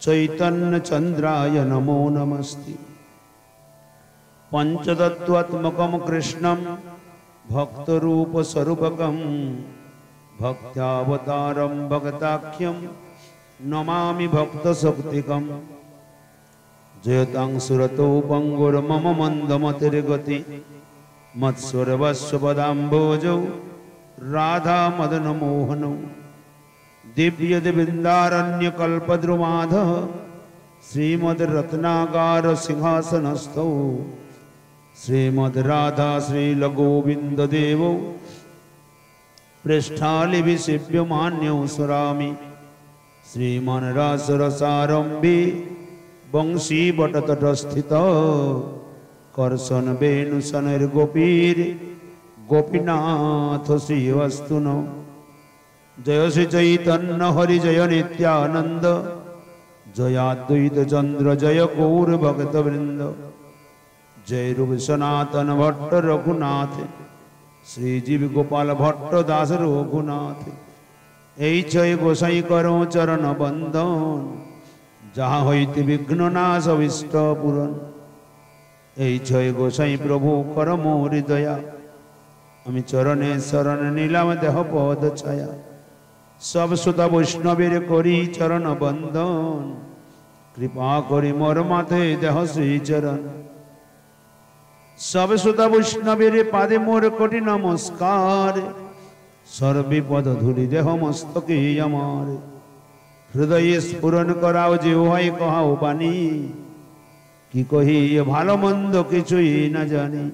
चैतन्य चंद्राय नमो नमस्ते। पंचतत्वात्मकं कृष्णं भक्तरूप स्वरूपकं भक्त्यावतारं भगताख्यं नमामि भक्तशक्तिकं। जयतां सुरतो पंगुर्मम मंदमतिर्गति मत्स्वरवस्वपदाम्भोजौ राधा मदन मोहनौ। दिव्य दिव्यंदारण्यकल्पद्रुमाध श्रीमद् रत्नागार सिंहासनस्थौ श्रीमद् राधा श्रील गोविंद देवौ पृष्ठालिभिसेव्यमान्यौ स्मरामि। श्रीमन् रासरसारम्भे वंशी वटतटस्थित कर्षण वेणुसनैर्गोपीर गोपीनाथ श्रीवस्तुनो। जय श्री चैतन्य हरि जय नित्यानंद जय अद्वैत चंद्र जय गौर भक्त वृंद। जय रूप सनातन भट्ट रघुनाथ श्रीजीव गोपाल भट्ट दास रघुनाथ। ऐ गोसाई करो चरण बंदन जहाँ हईते विघ्न नाश अभिष्ट पूरण। ऐ गोसाई प्रभु कर मोर दया अमी चरणे शरण नीलाम देह पद छाया। सब सुता वैष्णवीर करी चरण बंदन कृपा करी मोर माथे देह श्री चरण। सब सुता वैष्णवीर पादे मोर कोटि नमस्कार सर्विपद धूलि देह मस्तके अमार। हृदय स्फुरन कराओ जिह्वाय कहाओ बानी कि कही ये भालो मंद किछुई न जानी।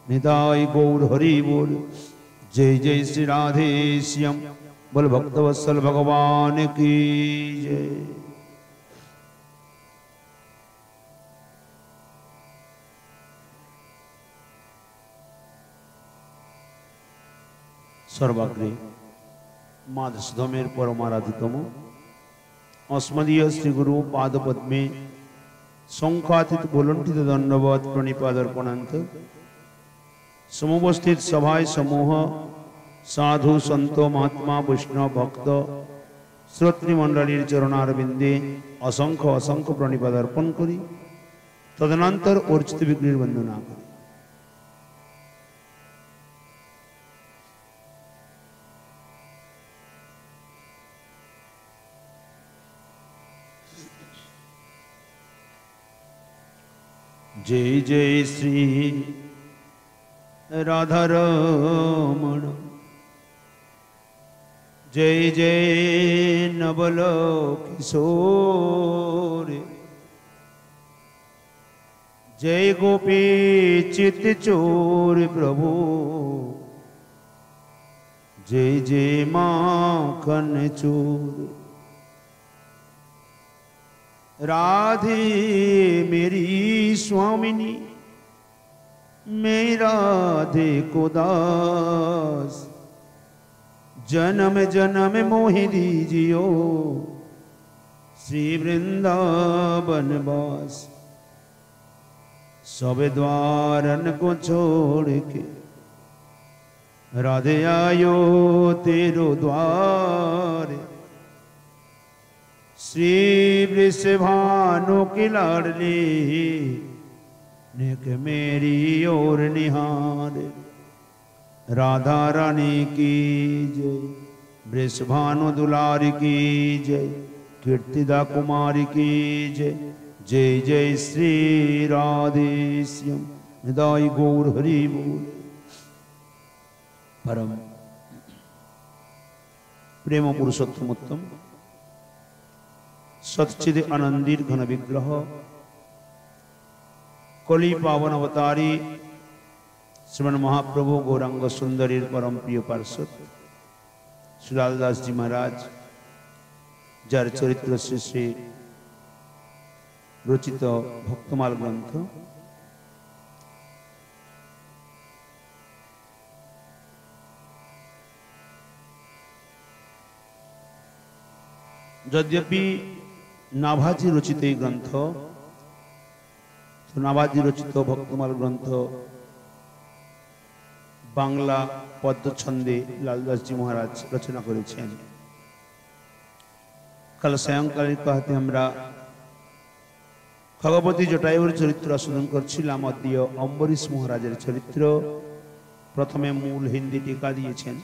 निताय गौर हरि बोल जय जय श्री राधे श्याम बोल भक्तवत्सल भगवान की जय। सर्वाग्रे माधुसूदमेर परमाराधितम अस्मदीय श्री गुरु पाद पद्मे संख्यातीत बोलंठित दंडवत प्रणिपादर्पणांत समुपस्थित सभाय समूह साधु संत महात्मा वैष्णव भक्त श्रोत्री मंडलीर चरणारविंदे असंख्य असंख्य प्रणिपादर्पण करी तदनंतर अर्चित विग्रह वंदना करी। जय जय श्री राधारमण जय जय नवल किशोर जय गोपी चित चोर प्रभु जय जय माखन चोर। राधे मेरी स्वामिनी मैं राधे को दास जन्म जन्म मोहि दीजियो श्री वृंदावन वास। सब द्वारन को छोड़ के राधे आयो तेरो द्वार। श्री वृषभानु की लाडली नेक मेरी ओर निहार। राधा रानी की जय वृषभानु दुलारी की जय कीर्तिदा कुमारी की जय। जय जय श्री राधे श्याम निदाई गौर हरि बोल। परम प्रेम पुरुषोत्तमोत्तम सच्चिद आनंदीर घन विग्रह कली पावन अवतारी श्रीमन महाप्रभु गौरांग सुंदरीर परम प्रिय पार्षद श्री लालदास जी महाराज जार चरित्र श्री श्री रचित भक्तमाल ग्रंथ यद्यपि नाभाजी रचित ग्रंथ तो नाभाजी रचित भक्तमाल ग्रंथ बांगला पद्य छंदे लालदास जी महाराज रचना करेছেন। कल सायंकाले कहते हमरा খগপতি জটায়ুর চরিত্র আস্বাদন করছিলাম। অদ্য অম্বরীশ মহারাজের চরিত্র। প্রথমে মূল হিন্দি টিকা দিয়েছেন।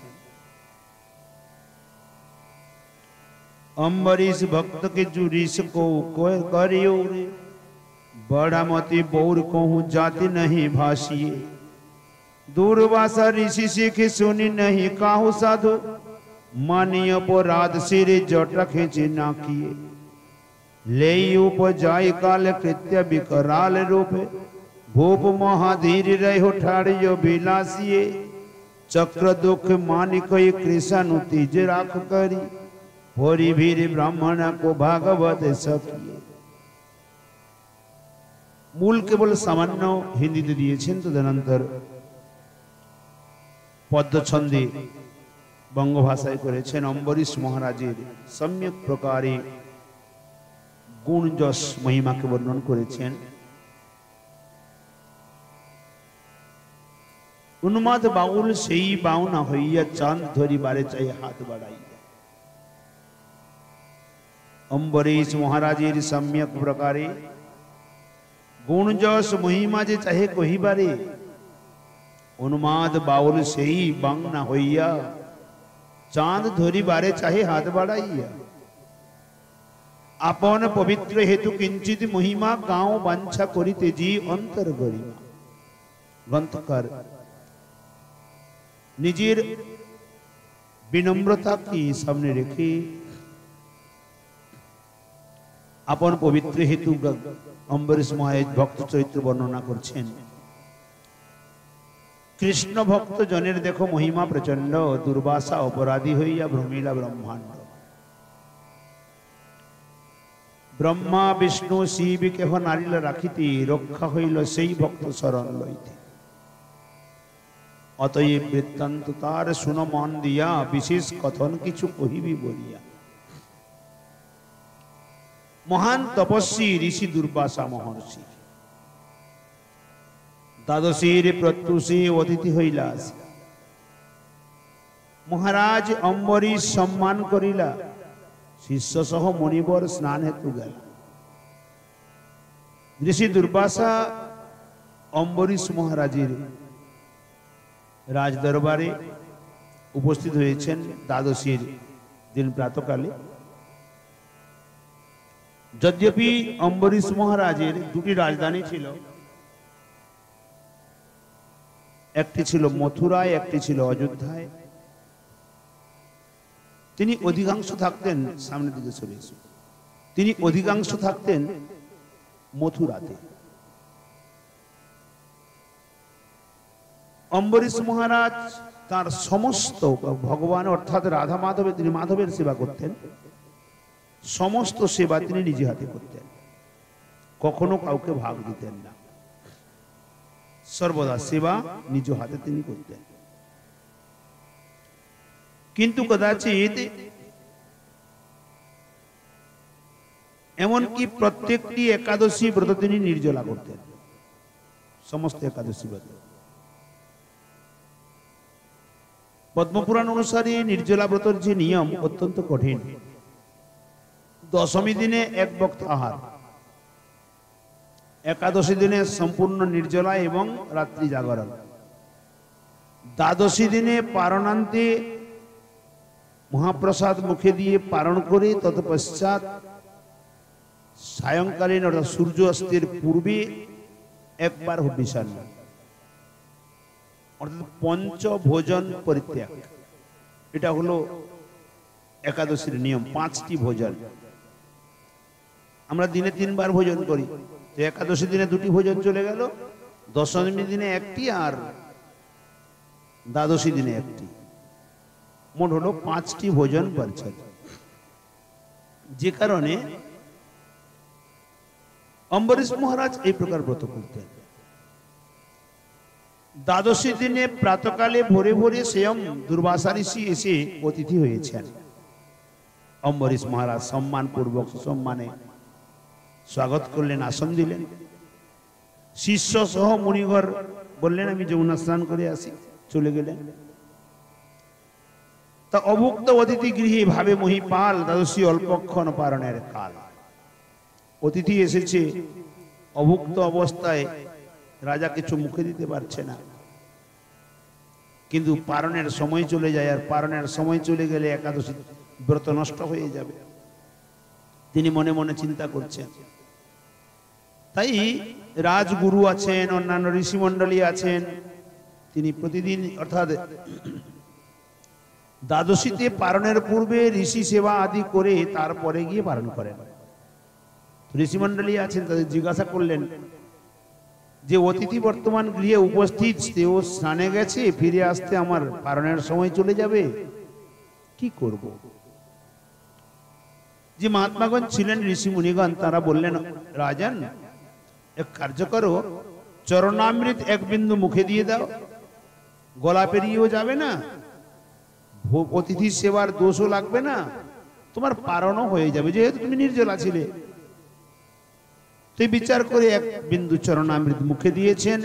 अम्बरीश भक्त के जुरीश को करियो रे, बड़ा मति बौर कहूँ जाति नहीं भाषिए। दूरवासा ऋषि सीखे सुनी नहीं काहू साधु, मानिय अपराध सिर जट खेचे ना किए। ले उपजाय काल कृत्य विकराल रूपे, भूप महाधीर रहो ठाड़ियो विलासिए। चक्र दुख मानिक कृष्ण तीज राख करी, भोरी भीर ब्राह्मण को भागवत सखिए। मूल केवल सामान्य हिंदी दिएছেন, तदनंतर पद्य छंदे बंग भाषाয় করেছেন। अम्बरीश महाराजेर सम्यक प्रकारे गुण যশ महिमाকে বর্ণন করেছেন। उन्माद बाउल সেই বাউনা হইয়া চাঁদ ধরিবারে চাই হাত বাড়াই। अम्बरीश महाराजेर सम्यक प्रकारे गुण जस महिमा जे चाहे कहिबारे, उन्माद बाउल सेई बांगना हइया चांद धरिबारे चाहे हाथ बाड़ाइया। आपन पवित्र हेतु किंचित महिमा गाँव बांछा करिते जी अंतर गरिमा। ग्रंथकार निजेर विनम्रता की सामने रेखे अपन पवित्र हेतु अम्बरीश महाराज भक्त चरित्र वर्णना करছেন। कृष्ण भक्त जनेर देखो महिमा प्रचंड, दुर्वासा अपराधी हইয়া भ्रमिला ब्रह्मांड। ब्रह्मा विष्णु शिव केह नारिल राखिते, रक्षा हইল সেই भक्त शरण लইते। अतएव वृत्तांत तार सुन मन दिया, विशेष कथन किछु कहिबी बलिया। महान तपस्वी ऋषि दुर्वासा महर्षि द्वादशीर प्रत्युषे अतिथि हইলা। महाराज अम्बरीश सम्मान करिला, शिष्य सह मुनिवर स्नान हेतु गेला। ऋषि दुर्वासा अम्बरीश महाराजेर राज दरबारे उपस्थित হয়েছেন द्वादशीर दिन प्रातःकाले। यद्यपि अम्बरीश महाराजेर दुटी राजधानी छिलो, एकटी छिलो मथुराय, एकटी छिलो अयोध्याय। तिनी अधिकांश थाकतेन सामने दिके सरे एसो, तिनी अधिकांश थाकतेन मथुराते। अम्बरीश महाराज तार समस्त भगवान अर्थात राधा माधव तिनी माधवेर सेवा करतेन। समस्त सेवा তিনি নিজে হাতে করতেন, কখনো কাউকে ভাগ দিতেন না। সর্বদা সেবা নিজ হাতে তিনি করতেন। কিন্তু কদাচিৎ এমনকি প্রত্যেকটি একাদশী ব্রত তিনি নির্জলা করতেন, সমস্ত একাদশী ব্রত। পদ্মপুরাণ অনুসারে নির্জলা ব্রতর যে নিয়ম অত্যন্ত কঠিন। दशमी दिने एक वक्त आहार, एकादशी दिने सम्पूर्ण निर्जला एवं रात्रि जागरण, द्वादशी दिने पारणान्ते महाप्रसाद मुखे दिए पारण करे, तत्पश्चात सायंकालीन अर्थात सूर्यास्तेर पूर्वे एक बार विषान्न अर्थात पंच भोजन परित्याग। एटा हलो एकादशीर नियम, 5टी भोजन। আমরা দিনে 3 বার ভোজন করি, তো একাদশী দিনে 2টি ভোজন চলে গেল, দশমী দিনে 1টি আর দ্বাদশী দিনে 1টি, মোট হলো 5টি ভোজন পাচ্ছেন। যে কারণে अम्बरीश महाराज এই প্রকার ব্রত করতেন। দ্বাদশী দিনে প্রাতকালে ভোরে ভোরে স্বয়ং দুর্বাসা ঋষি এসে অতিথি হয়েছেন। अम्बरीश महाराज सम्मान पूर्वक सम्माने स्वागत करलें, आसन दिलें। शिष्य सह मुनिगर बोलें आमी यमुना स्नान करे आसि, चले गेलें। ता अभुक्त अतिथि गृहे भावे महिपाल द्वादशी अल्पक्षण पारणेर काल। अतिथि एसेছে অভুক্ত অবস্থায় রাজা কিছু মুখে দিতে পারছে না, কিন্তু পারণের সময় চলে যায়, আর পারণের সময় চলে গেলে একাদশী ব্রত নষ্ট হয়ে যাবে। তিনি মনে মনে চিন্তা করছেন। তাই রাজগুরু আছেন, অন্যান্য ঋষিমণ্ডলী আছেন, তিনি প্রতিদিন অর্থাৎ দ্বাদশীতে পারণের পূর্বে ঋষি সেবা আদি করে তারপরে গিয়ে পারণ করেন। ঋষিমণ্ডলী আছেন, তাদের জিজ্ঞাসা করলেন যে অতিথি বর্তমান গৃহে উপস্থিত, সেও স্নানে গেছে, ফিরে আসতে আমার পারণের সময় চলে যাবে, কি করব? যে মহাত্মাগণ ছিলেন ঋষি মুনিগণ, তারা বললেন, রাজন এক কার্য করো, চরণামৃত এক বিন্দু মুখে দিয়ে দাও, গলা পেরিয়েও যাবে না, অতিথি সেবার দোষও লাগবে না, তোমার পারণও হয়ে যাবে, যেহেতু তুমি নির্জলা ছিলে। তুই বিচার করে এক বিন্দু চরণামৃত মুখে দিয়েছেন।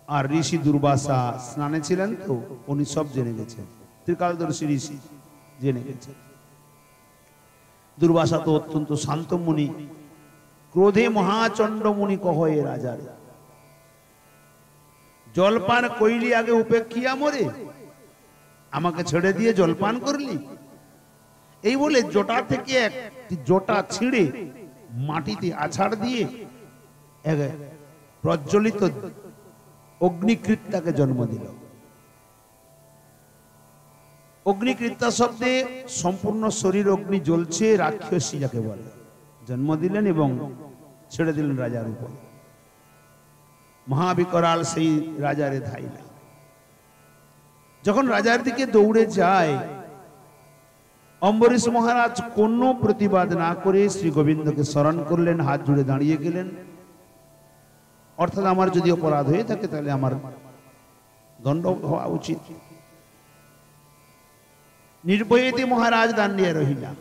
আর ঋষি দুর্বাসা স্নানে ছিলেন, তো উনি সব জেনে গেছেন, ত্রিকালদর্শী ঋষি জেনে গেছেন। দুর্বাসা তো অত্যন্ত শান্ত মুনি, ক্রোধে মহাচণ্ড মুনি কহে রাজার, জলপান কইলি আগে উপেক্ষিয়া মরে, আমাকে ছেড়ে দিয়ে জলপান করলি? এই বলে জটা থেকে একটি জটা ছিঁড়ে মাটিতে আছাড় দিয়ে এক প্রজ্বলিত অগ্নিকৃত্তাকে জন্ম দিল। অগ্নিকৃত্তা শব্দে সম্পূর্ণ শরীর অগ্নি জ্বলছে, রাক্ষসী যাকে বলে, জন্ম দিলেন এবং ছেড়ে দিলেন রাজার উপর। মহাবিকরাল সেই রাজারে ধাইলা। যখন রাজার দিকে দৌড়ে যায়, অম্বরীশ মহারাজ কোনো প্রতিবাদ না করে শ্রী গোবিন্দকে স্মরণ করলেন, হাত জুড়ে দাঁড়িয়ে গেলেন। অর্থাৎ আমার যদি অপরাধ হয়ে থাকে তাহলে আমার দণ্ড হওয়া উচিত। নির্ভয়েতে মহারাজ দাঁড়িয়ে রহিলা।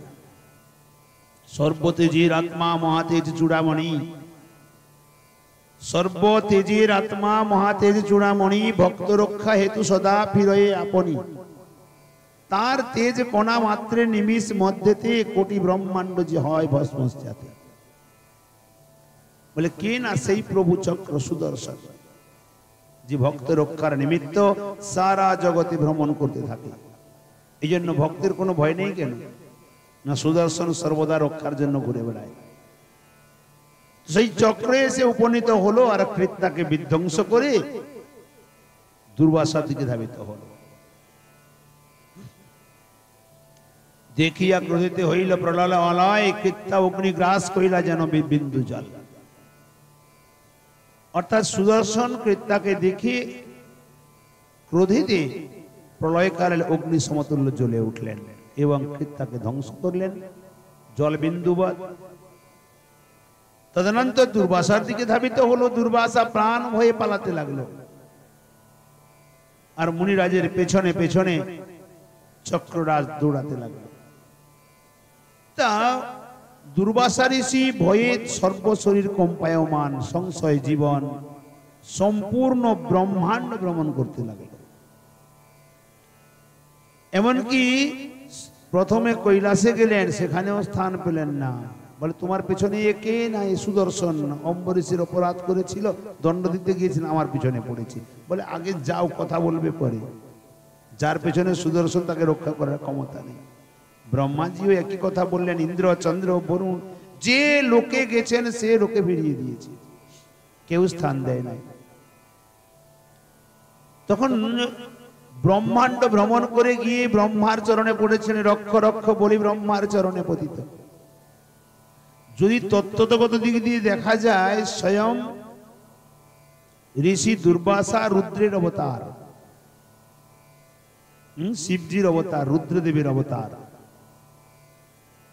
সর্বতেজের আত্মা মহাতেজ চূড়ামণি, সর্বতেজের আত্মা মহাতেজ চূড়ামণি, ভক্ত রক্ষা হেতু সদা ফিরয়ে আপনি, তার তেজ কণা মাত্রে নিমিষ মধ্যেতে কোটি ব্রহ্মাণ্ড যে হয় ভস্মস্যাতে। বলে কে না? সেই প্রভু চক্র সুদর্শন, যে ভক্ত রক্ষার নিমিত্ত সারা জগতে ভ্রমণ করতে থাকে। এই জন্য ভক্তের কোনো ভয় নেই কেন না? সুদর্শন সর্বদা রক্ষার জন্য ঘুরে বেড়ায়। সেই চক্রে এসে উপনীত হলো আর কৃত্তাকে বিধ্বংস করে দুর্বাসা দিকে ধাবিত হলো। দেখিয়া ক্রোধিত হইল প্রলয় অলয়, কৃত্তা অগ্নিগ্রাস কইলা যেন বিন্দু জল। অর্থাৎ সুদর্শন কৃত্তাকে দেখে ক্রোধিতে প্রলয়কালে অগ্নি সমতুল্য জ্বলে উঠলেন এবং কৃত্তাকে ধ্বংস করলেন জলবিন্দুবৎ। তদনন্তর দুর্বাসার দিকে ধাবিত হলো। দুর্বাসা প্রাণ ভয়ে পালাতে লাগলো, আর মুনিরাজের পেছনে পেছনে চক্ররাজ দৌড়াতে লাগলো। তা দুর্বাসা ঋষি ভয়ে সর্বশরীর কম্পায়মান, সংশয় জীবন সম্পূর্ণ ব্রহ্মাণ্ড ভ্রমণ করতে লাগলো। এমনকি প্রথমে কৈলাসে গেলেন, সেখানেও স্থান পেলেন না। বলে তোমার পেছনে একে না? এ সুদর্শন অম্বরীশের অপরাধ করেছিল, দণ্ড দিতে গিয়েছিল, আমার পিছনে পড়েছি। বলে আগে যাও, কথা বলবে পরে। যার পেছনে সুদর্শন তাকে রক্ষা করার ক্ষমতা নেই। ব্রহ্মাজিও একই কথা বললেন, ইন্দ্র চন্দ্র বরুণ যে লোকে গেছেন সে লোকে ফিরিয়ে দিয়েছে, কেউ স্থান দেয় নাই। তখন ব্রহ্মাণ্ড ভ্রমণ করে গিয়ে ব্রহ্মার চরণে পড়েছেন, রক্ষ রক্ষ বলি ব্রহ্মার চরণে পতিত। যদি তত্ত্বগত দিক দিয়ে দেখা যায়, স্বয়ং ঋষি দুর্বাসা রুদ্রের অবতার, শিবজির অবতার, রুদ্রদেবের অবতার।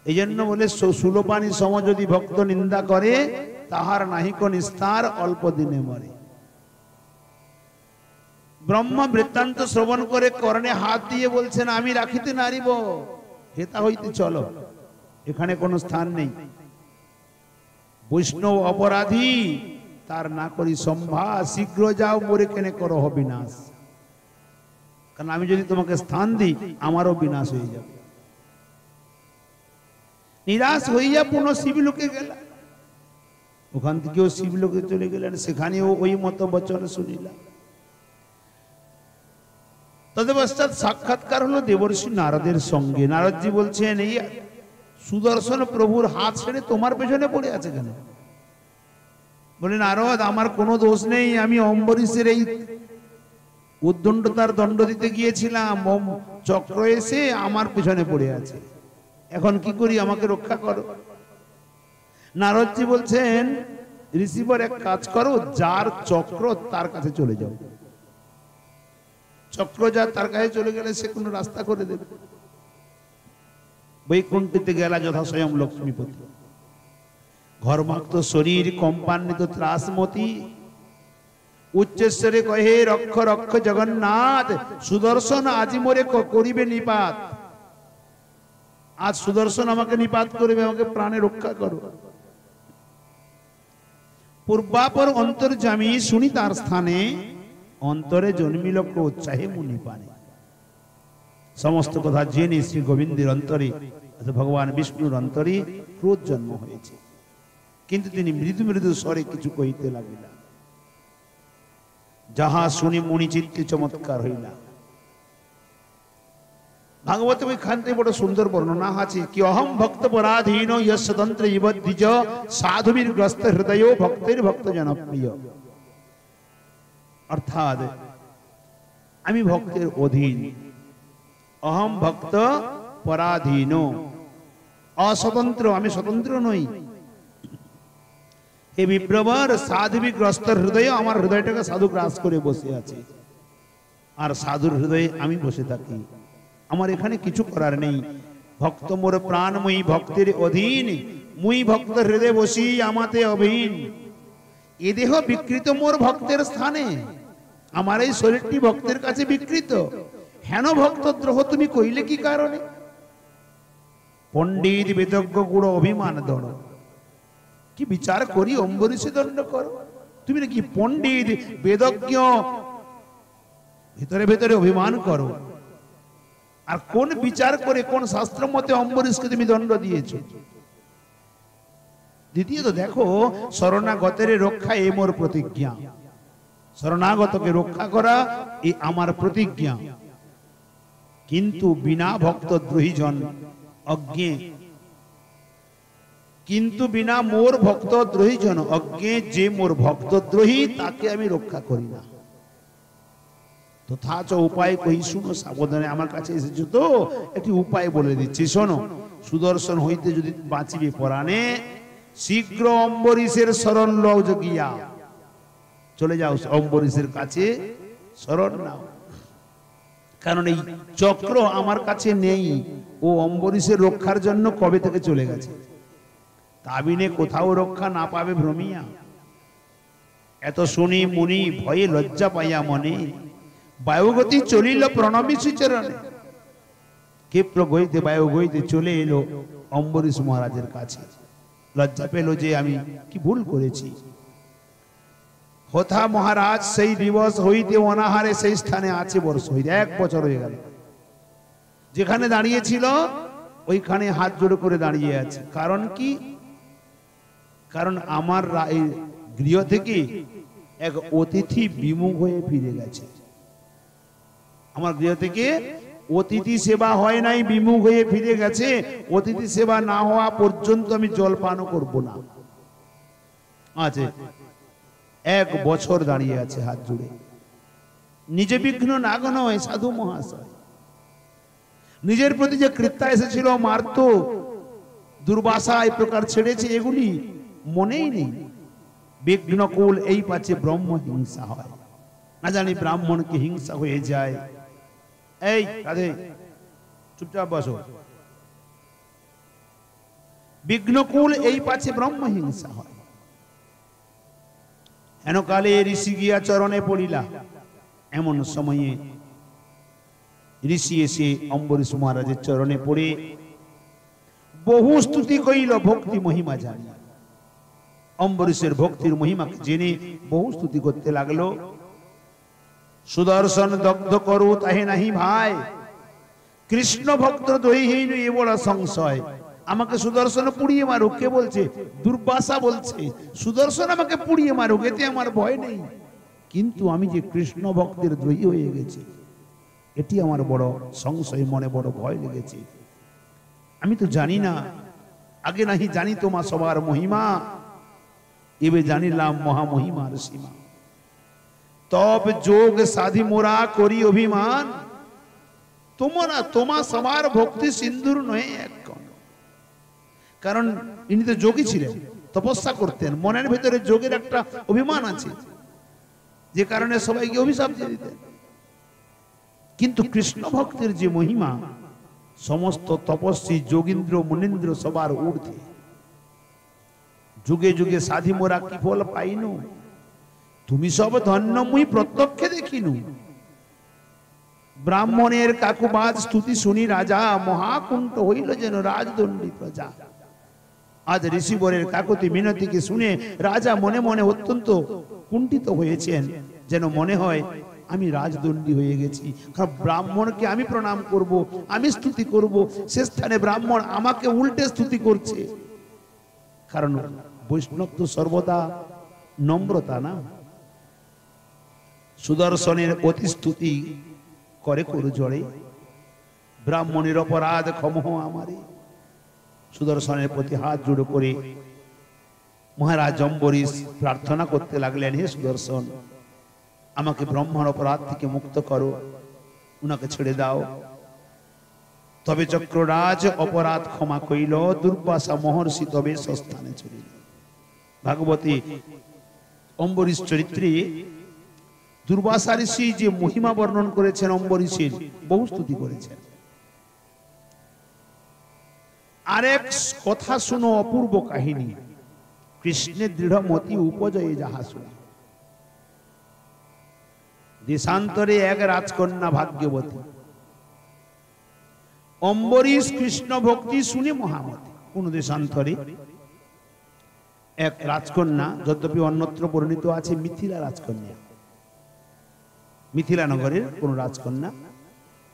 এই জন্য বলে সুলোপানি সম যদি ভক্ত নিন্দা করে, তাহার নাহিক নিস্তার, অল্প দিনে মরে। ব্রহ্মা বৃত্তান্ত শ্রবণ করে কর্ণে হাত দিয়ে বলছেন, আমি রাখিতে নারিব, হেতা হইতে চলো, এখানে কোনো স্থান নেই। বৈষ্ণব অপরাধী, তার না করি সম্ভা, শীঘ্র যাও, মরে কেনে করো বিনাশ। কারণ আমি যদি তোমাকে স্থান দিই, আমারও বিনাশ হয়ে যাবে। নিরাশ হইয়া পুনঃ শিবলোকে গেল। ওখান থেকেও শিবলোকে চলে গেলেন, সেখানেও ওই মত বচন শুনিলাম। তদপশ্চাৎ সাক্ষাৎকার হলো দেবর্ষি নারদের সঙ্গে। নারদজি বলছেন, এই সুদর্শন প্রভুর হাত ছেড়ে তোমার পেছনে পড়ে আছে কেন? বলে, নারদ, আমার কোনো দোষ নেই, আমি অম্বরীশের এই উদ্দণ্ডতার দণ্ড দিতে গিয়েছিলাম, চক্র এসে আমার পেছনে পড়ে আছে, এখন কি করি, আমাকে রক্ষা করো। নারদজি বলছেন, ঋষিবর এক কাজ করো, যার চক্র তার কাছে চলে যাও। চক্র যার তার কাছে চলে গেলে সে কোনো রাস্তা করে দেবে। বৈকুণ্ঠিতে গেলা যথা স্বয়ং লক্ষ্মীপতি, ঘর্মাক্ত শরীর কম্পান্বিত ত্রাসমতি, উচ্চেশ্বরে কহে রক্ষ রক্ষ জগন্নাথ, সুদর্শন আজি মোরে করিবে নিপাত। আজ সুদর্শন আমাকে নিপাত করবে, আমাকে প্রাণে রক্ষা করো। পূর্বাপর অন্তর্যামী শুনি তার স্থানে, অন্তরে জন্মিল ক্রোধ চাহে মুনি পানে। সমস্ত কথা জেনে শ্রী গোবিন্দের অন্তরে, ভগবান বিষ্ণুর অন্তরে ক্রোধ জন্ম হয়েছে, কিন্তু তিনি মৃদু মৃদু স্বরে কিছু কহিতে লাগিলেন। যাহা শুনি মুনি চিত্তে চমৎকার হইলা। ভাগবত ওইখান থেকে বড় সুন্দর বর্ণনা আছে কি, অহম ভক্ত পরাধীন যন্ত্র ইব দ্বিজ, সাধুবীর গ্রস্ত হৃদয় ভক্তের ভক্ত জনপ্রিয়। অর্থাৎ আমি ভক্তের অধীন, অহম ভক্ত পরাধীন, অস্বতন্ত্র, আমি স্বতন্ত্র নই। এই বিপ্রবর সাধুবী গ্রস্ত হৃদয়, আমার হৃদয়টাকে সাধু গ্রাস করে বসে আছে, আর সাধুর হৃদয়ে আমি বসে থাকি, আমার এখানে কিছু করার নেই। ভক্ত মোর প্রাণময়ী, ভক্তের অধীন, মুই ভক্ত হৃদয়ে বসি আমাতে অভিন। এ দেহ বিকৃত মোর ভক্তের স্থানে, আমার এই শরীরটি ভক্তের কাছে বিকৃত, হেন ভক্ত দ্রোহ তুমি কইলে কি কারণে? পণ্ডিত বেদজ্ঞ গুড় অভিমান দড়, কি বিচার করি অম্বরীশে দণ্ড করো। তুমি নাকি পণ্ডিত বেদজ্ঞ, ভিতরে ভিতরে অভিমান করো, আর কোন বিচার করে কোন শাস্ত্র মতে অম্বরীশকে তুমি দণ্ড দিয়েছো? দ্বিতীয়ত দেখো, শরণাগতের রক্ষা এ মোর প্রতিজ্ঞা, শরণাগতকে রক্ষা করা এ আমার প্রতিজ্ঞা। কিন্তু বিনা ভক্ত দ্রোহীজন অজ্ঞে, কিন্তু বিনা মোর ভক্ত দ্রোহীজন অজ্ঞে, যে মোর ভক্ত দ্রোহী তাকে আমি রক্ষা করি না। তথাচ উপায় কই শুনো সাবধানে, আমার কাছে এসেছো তো একটি উপায় বলে দিচ্ছি শোনো। সুদর্শন হইতে যদি বাঁচিবে পরাণে, শীঘ্র অম্বরীশের শরণ লও গিয়া, চলে যাও অম্বরীশের কাছে শরণ নাও। কারণ এই চক্র আমার কাছে নেই, ও অম্বরীশের রক্ষার জন্য কবে থেকে চলে গেছে। তাবিনে কোথাও রক্ষা না পাবে ভ্রমিয়া। এত শুনি মুনি ভয়ে লজ্জা পাইয়া মনে, বায়ুগতি চলিল প্রণবী চরণে। ক্ষিপ্র গইতে বায়ু গইতে চলে এলো অম্বরীশ মহারাজের কাছে। লজ্জা পেল যে আমি কি ভুল করেছি। হোথা মহারাজ সেই দিবস হইতে অনাহারে সেই স্থানে আছে বর্ষ হইতে, 1 বছর হয়ে গেল। যেখানে দাঁড়িয়েছিল ওইখানে হাত জোড় করে দাঁড়িয়ে আছে। কারণ কি? কারণ আমার গৃহ থেকে এক অতিথি বিমুখ হয়ে ফিরে গেছে। আমার গৃহ থেকে অতিথি সেবা হয় নাই, বিমুখ হয়ে ফিরে গেছে। অতিথি সেবা না হওয়া পর্যন্ত আমি জল পান করব না। আছে 1 বছর দাঁড়িয়ে আছে হাত জুড়ে। নিজে বিঘ্ন নাগ নয় সাধু মহাশয়, নিজের প্রতি যে কৃত্যা এসেছিল, মারত, দুর্বাসা এই প্রকার ছেড়েছে, এগুলি মনেই নেই। বিঘ্নকুল এই পাচ্ছে ব্রহ্ম হিংসা হয়, না জানি ব্রাহ্মণ কি হিংসা হয়ে যায়। এই রাধে, চুপচাপ বসো। বিঘ্নকুল এই পাচ্ছে ব্রহ্ম হিংসা হয়। হেন কালে ঋষি গিয়া চরণে পড়িলা। এমন সময়ে ঋষি এসে অম্বরীশ মহারাজের চরণে পড়ে বহু স্তুতি কইল ভক্তি মহিমা জানিয়া। অম্বরীশের ভক্তির মহিমাকে জেনে বহু স্তুতি করতে লাগলো। সুদর্শন দগ্ধ করো তাহে নাহি ভাই, কৃষ্ণ ভক্ত দহিহীন এ বড় সংশয়। আমাকে সুদর্শন পুড়িয়ে মারুক। কে বলছে? দুর্বাসা বলছে সুদর্শন আমাকে পুড়িয়ে মারুক, এতে আমার ভয় নেই, কিন্তু আমি যে কৃষ্ণ ভক্তের দ্রোহী হয়ে গেছি, এটি আমার বড় সংশয়, মনে বড় ভয় লেগেছে। আমি তো জানি না, আগে নাহি জানি তোমা সবার মহিমা, এবে জানিলাম মহামহিমার সীমা। তব যোগ সাধি মোরা করি অভিমান, তোমরা তোমা সবার ভক্তি সিন্ধুর নয় এক কণ। কারণ ইনি তো যোগী ছিলেন, তপস্যা করতেন, মনের ভেতরে যোগের একটা অভিমান আছে, যে কারণে সবাইকে অভিশাপ দিয়ে দিতেন। কিন্তু কৃষ্ণ ভক্তের যে মহিমা, সমস্ত তপস্বী যোগীন্দ্র মুনীন্দ্র সবার ঊর্ধ্বে। যুগে যুগে সাধি মোরা কি ফল পাইনু, তুমি সব ধন্য মুই প্রত্যক্ষে দেখিনু। ব্রাহ্মণের কাকুবাদ স্তুতি শুনি রাজা, মহাকুণ্ঠ হইল যেন রাজদণ্ডী প্রজা। আজ ঋষিবরের কাকুতি মিনতিকে শুনে রাজা মনে মনে অত্যন্ত কুণ্ঠিত হয়েছেন, যেন মনে হয় আমি রাজদণ্ডী হয়ে গেছি। কারণ ব্রাহ্মণকে আমি প্রণাম করব, আমি স্তুতি করব, সে স্থানে ব্রাহ্মণ আমাকে উল্টে স্তুতি করছে। কারণ বৈষ্ণব তো সর্বদা নম্রতা না। সুদর্শনের অতি স্তুতি করে করু জড়ে, ব্রাহ্মণের অপরাধ ক্ষমহ আমারে। সুদর্শনের প্রতি হাত জোড়ো করে মহারাজ অম্বরীশ প্রার্থনা করতে লাগলেন, হে সুদর্শন, আমাকে ব্রহ্মার অপরাধ থেকে মুক্ত করো, উনাকে ছেড়ে দাও। তবে চক্ররাজ অপরাধ ক্ষমা কইল, দুর্বাসা মহর্ষি তবে স্বস্থানে চলিল। ভাগবতী অম্বরীশ চরিত্রে দুর্বাসা ঋষি যে মহিমা বর্ণন করেছেন, অম্বরীশের বহু স্তুতি করেছেন। আরেক কথা শুনো অপূর্ব কাহিনী, কৃষ্ণের দৃঢ় মতি উপজয়ে যাহা শুনি। দেশান্তরে এক রাজকন্যা ভাগ্যবতী, অম্বরীশ কৃষ্ণ ভক্তি শুনে মহামতি। কোন দেশান্তরে এক রাজকন্যা, যদ্যপি অন্যত্র বর্ণিত আছে মিথিলা রাজকন্যা, মিথিলা নগরের কোন রাজকন্যা,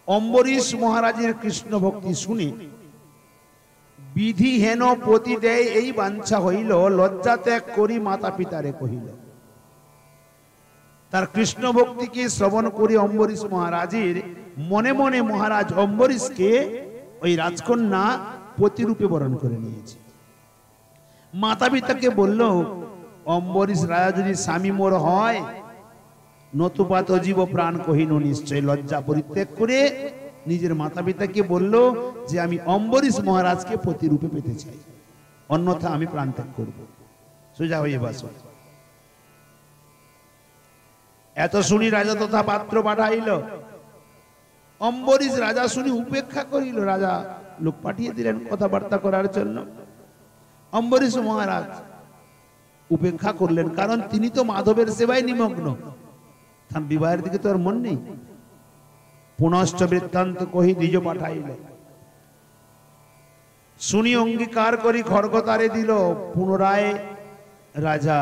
অম্বরীশ মহারাজের কৃষ্ণ ভক্তি শুনে বিধিহেন পতি দেয় এই বাঞ্ছা হইল, লজ্জা ত্যাগ করি মাতা পিতারে কহিল। তার কৃষ্ণ ভক্তিকে শ্রবণ করে অম্বরীশ মহারাজের মনে মনে মহারাজ অম্বরীশকে ওই রাজকন্যা পতিরূপে বরণ করে নিয়েছে। মাতা পিতাকে বলল, অম্বরীশ রাজা যদি স্বামী মোর হয়, নতুবা তো জীব প্রাণ কহিনু নিশ্চয়। লজ্জা পরিত্যাগ করে নিজের মাতা পিতাকে বলল যে আমি অম্বরীশ মহারাজকে পতিরূপে পেতে চাই, অন্যথা আমি প্রাণ ত্যাগ করব। সোজা হয়ে বাস। এত শুনি রাজা তথা পাত্র পাঠাইল, অম্বরীশ রাজা শুনি উপেক্ষা করিল। রাজা লোক পাঠিয়ে দিলেন কথাবার্তা করার জন্য। অম্বরীশ মহারাজ উপেক্ষা করলেন, কারণ তিনি তো মাধবের সেবায় নিমগ্ন, তার বিবাহের দিকে তো আর মন নেই। পুনশ্চ বৃত্তান্ত কহি দ্বিজ পাঠাইল, শুনি অঙ্গীকার করি খড়গ তারে দিল। পুনরায় রাজা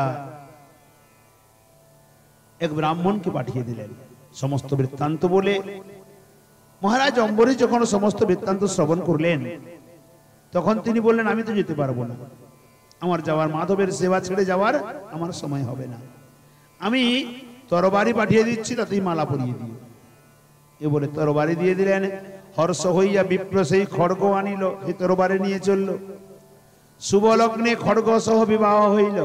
এক ব্রাহ্মণকে পাঠিয়ে দিলেন সমস্ত বৃত্তান্ত বলে। মহারাজ অম্বরীশ যখন সমস্ত বৃত্তান্ত শ্রবণ করলেন, তখন তিনি বললেন, আমি তো যেতে পারবো না, আমার যাওয়ার মাধবের সেবা ছেড়ে যাওয়ার আমার সময় হবে না, আমি তরবারি পাঠিয়ে দিচ্ছি, তাতেই মালা পরিয়ে দিও। এ বলে তরবারি দিয়ে দিলেন। হর্ষ হইয়া বিপ্র সেই খড়গ আনিল, সেই তরবারি নিয়ে চলল। শুভ লগ্নে খড়গ সহ বিবাহ হইল,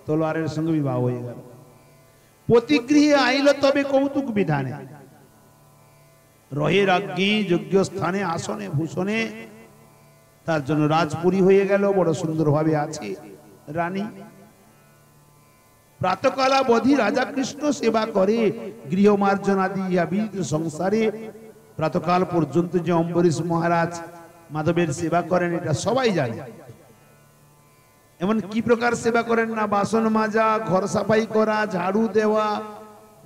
তলোয়ারের সঙ্গে বিবাহ হয়ে গেল। প্রতিগৃহে আইল তবে কৌতুক বিধানে, রহে রাজ্ঞী যোগ্য স্থানে আসনে ভূষণে। তার জন্য রাজপুরী হয়ে গেল, বড় সুন্দরভাবে আছে রানী। প্রাতকালা বধি রাজা কৃষ্ণ সেবা করে, গৃহমার্জনা দিয়া বিদিত সংসারে। প্রাতকাল পর্যন্ত যে অম্বরীশ মহারাজ মাধবের সেবা করেন, এটা সবাই জানে। এমন কি প্রকার সেবা করেন না, বাসন মাজা, ঘর সাফাই করা, ঝাড়ু দেওয়া,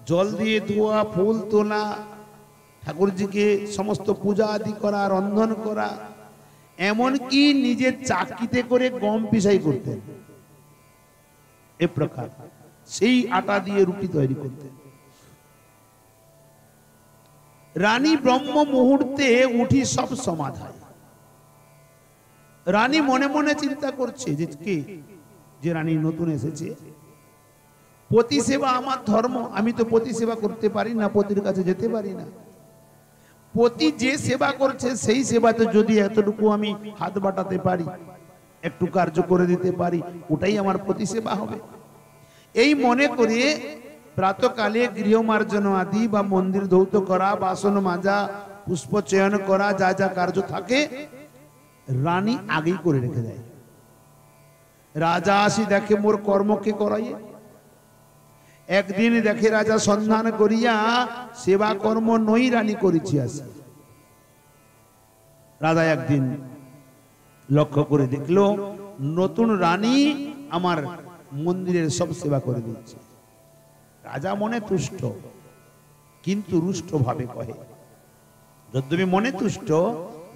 জল দিয়ে ধোয়া, ফুল তোলা, ঠাকুরজিকে সমস্ত পূজা আদি করা, রন্ধন করা, এমনকি নিজের চাকিতে করে গম পিসাই করতেন। এ প্রকার সেই আটা দিয়ে রুটি তৈরি করতেন। রানী ব্রহ্ম মুহূর্তে উঠি সব সমাধান। রানী মনে মনে চিন্তা করছে যে কে, যে রানী নতুন এসেছে, পতি সেবা আমার ধর্ম, আমি তো পতি সেবা করতে পারি না, পতির কাছে যেতে পারি না। পতি যে সেবা করছে সেই সেবাতে যদি এতটুকু আমি হাত বাটাতে পারি, একটু কার্য করে দিতে পারি, ওটাই আমার পতি সেবা হবে। এই মনে করে প্রাতকালে গৃহমার্জন আদি বা মন্দির ধৌত করা, বাসন মাজা, পুষ্প চয়ন করা, যা যা কার্য থাকে রানী আগেই করে রেখে দেয়। রাজা আসি দেখে মোর কর্মকে করাই। একদিন দেখে রাজা সন্ধান করিয়া সেবা কর্ম নই রানী করিছি আসি। রাজা একদিন লক্ষ্য করে দেখলো নতুন রানী আমার মন্দিরের সব সেবা করে দিচ্ছে। রাজা মনে তুষ্ট, কিন্তু রুষ্ট ভাবে কহে, যদ্যপি মনে তুষ্ট,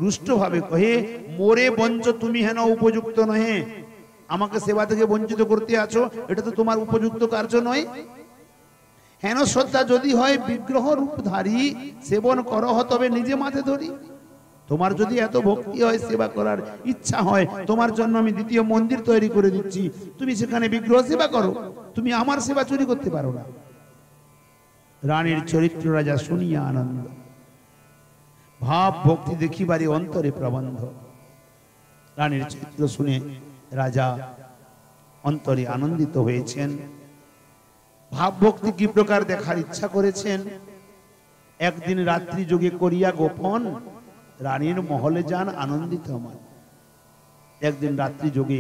রুষ্ট ভাবে কহে, মোরে বঞ্চ তুমি হেন উপযুক্ত নহে, আমাকে সেবা থেকে বঞ্চিত করতে আছো, এটা তো তোমার উপযুক্ত কার্য নয়। হেন শ্রদ্ধা যদি হয় বিগ্রহ রূপধারী সেবন করহ তবে নিজে মাথে ধরি। তোমার যদি এত ভক্তি হয়, সেবা করার ইচ্ছা হয়, তোমার জন্য আমি দ্বিতীয় মন্দির তৈরি করে দিচ্ছি, তুমি সেখানে বিগ্রহ সেবা করো, তুমি আমার সেবা চুরি করতে পারো না। রানীর চরিত্র রাজা শুনিয়া আনন্দ, ভাব ভক্তি দেখিবারে অন্তরে প্রবন্ধ। রানীর চরিত্র শুনে রাজা অন্তরে আনন্দিত হয়েছেন, ভাব ভক্তি কি প্রকার দেখার ইচ্ছা করেছেন। একদিন রাত্রি যোগে করিয়া গোপন রানীর মহলে যান আনন্দিত মন। একদিন রাত্রি যোগে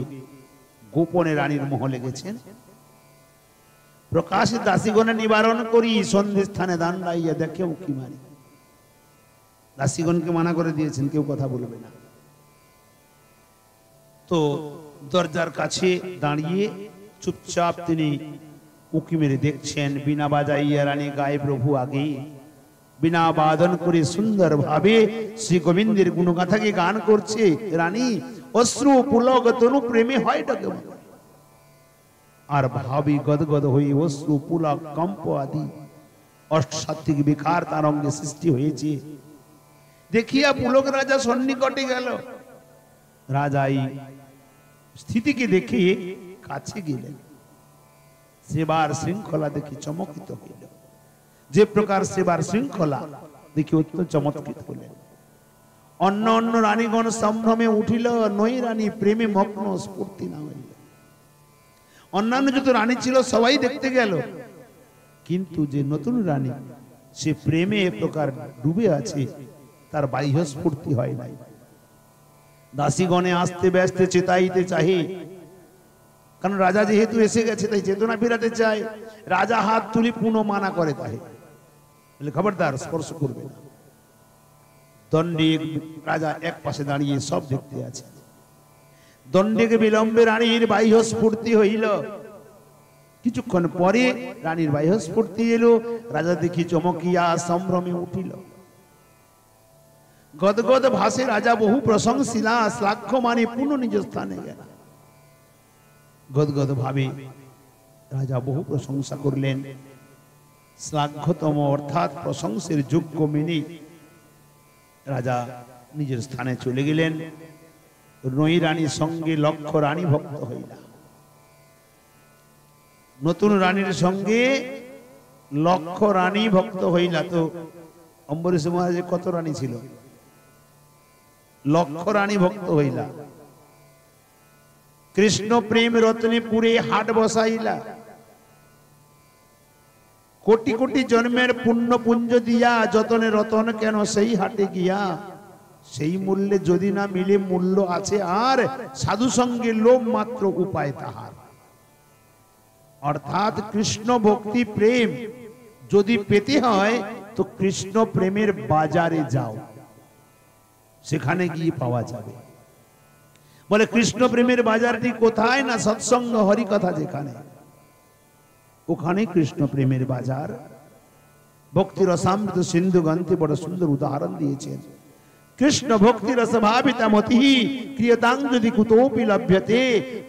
গোপনে রানীর মহলে গেছেন। প্রকাশ দাসীগণের নিবারণ করি সন্ধি স্থানে দান লাইয়া দেখে উকি মারি। দাসীগণকে মানা করে দিয়েছেন কেউ কথা বলবে না। তো দরজার কাছে দাঁড়িয়ে চুপচাপ তিনি উকি মেরে দেখছেন। বিনা বাজাইয়া রানী গায়ে প্রভু আগে, বিনা বাদন করে সুন্দর ভাবে শ্রী গোবিন্দের গুণগাথাকে গান করছে রানী। অশ্রু পুলক তনু প্রেমে হয় ডাকে, আর ভাবি গদগদ হয়ে অশ্রু পুলক কম্প আদি অষ্টাত্ত্বিক বিকার তার অঙ্গে সৃষ্টি হয়েছে। দেখিয়া পুলক রাজা সন্নিকটে গেল। রাজা এই স্থিতিকে দেখে কাছে গেলেন। সেবার শৃঙ্খলা দেখি চমকিত হইল। যে প্রকার সেবার শৃঙ্খলা দেখি অত্যন্ত চমৎকৃত হলেন। অন্য অন্য রানীগণ সম্ভ্রমে উঠিল, নই রানী প্রেমে মগ্ন স্ফূর্তি না হইল। অন্যান্য যত রানী ছিল সবাই দেখতে গেল, কিন্তু যে নতুন রানী সে প্রেমে এ প্রকার ডুবে আছে, তার বাহ্য স্ফূর্তি হয় নাই। দাসীগণে আসতে ব্যস্ত চেতাইতে চাহে, কারণ রাজা যেহেতু এসে গেছে তাই চেতনা ফেরাতে চায়। রাজা হাত তুলি পুনঃ মানা করে তাহে, খবরদার স্পর্শ করবে না। দণ্ডে রাজা এক পাশে দাঁড়িয়ে সব দেখতে আছে। দণ্ডেকে বিলম্বে রানীর বাহ্য স্ফূর্তি হইল। কিছুক্ষণ পরে রানীর বাহ্য স্ফূর্তি এলো। রাজা দেখি চমকিয়া সম্ভ্রমে উঠিল। গদগদ ভাষে রাজা বহু প্রশংসিলা, শ্লাঘ্য মানে পুনঃ নিজ স্থানে গেল। গদগদ ভাবে রাজা বহু প্রশংসা করলেন। শ্লাঘ্যতম অর্থাৎ প্রশংসের যোগ্য মেনে রাজা নিজের স্থানে চলে গেলেন। নই রানীর সঙ্গে লক্ষ রানী ভক্ত হইলা। নতুন রানীর সঙ্গে লক্ষ রানী ভক্ত হইলা। তো অম্বরীশ মহারাজের কত রানী ছিল? লক্ষ রানী ভক্ত হইলা। কৃষ্ণ প্রেম রত্নে পুরে হাট বসাইলা। কোটি কোটি জন্মের পুণ্য পুঞ্জ দিয়া যতনে রতন কেন সেই হাটে গিয়া, সেই মূল্যে যদি না মিলে মূল্য আছে আর, সাধু সঙ্গে লোভ মাত্র উপায় তাহার। অর্থাৎ কৃষ্ণ ভক্তি প্রেম যদি পেতে হয় তো কৃষ্ণ প্রেমের বাজারে যাও, সেখানে গিয়ে পাওয়া যাবে। বলে কৃষ্ণ প্রেমের বাজারটি কোথায়? না সৎসঙ্গ হরি কথা যেখানে, ওখানে কৃষ্ণ প্রেমের বাজার। ভক্তি রসামৃত সিন্ধু গ্রন্থে বড় সুন্দর উদাহরণ দিয়েছেন। কৃষ্ণ ভক্তি রস ভাবিতা মতি ক্রিয়তাং যদি কুতোপি লভ্যতে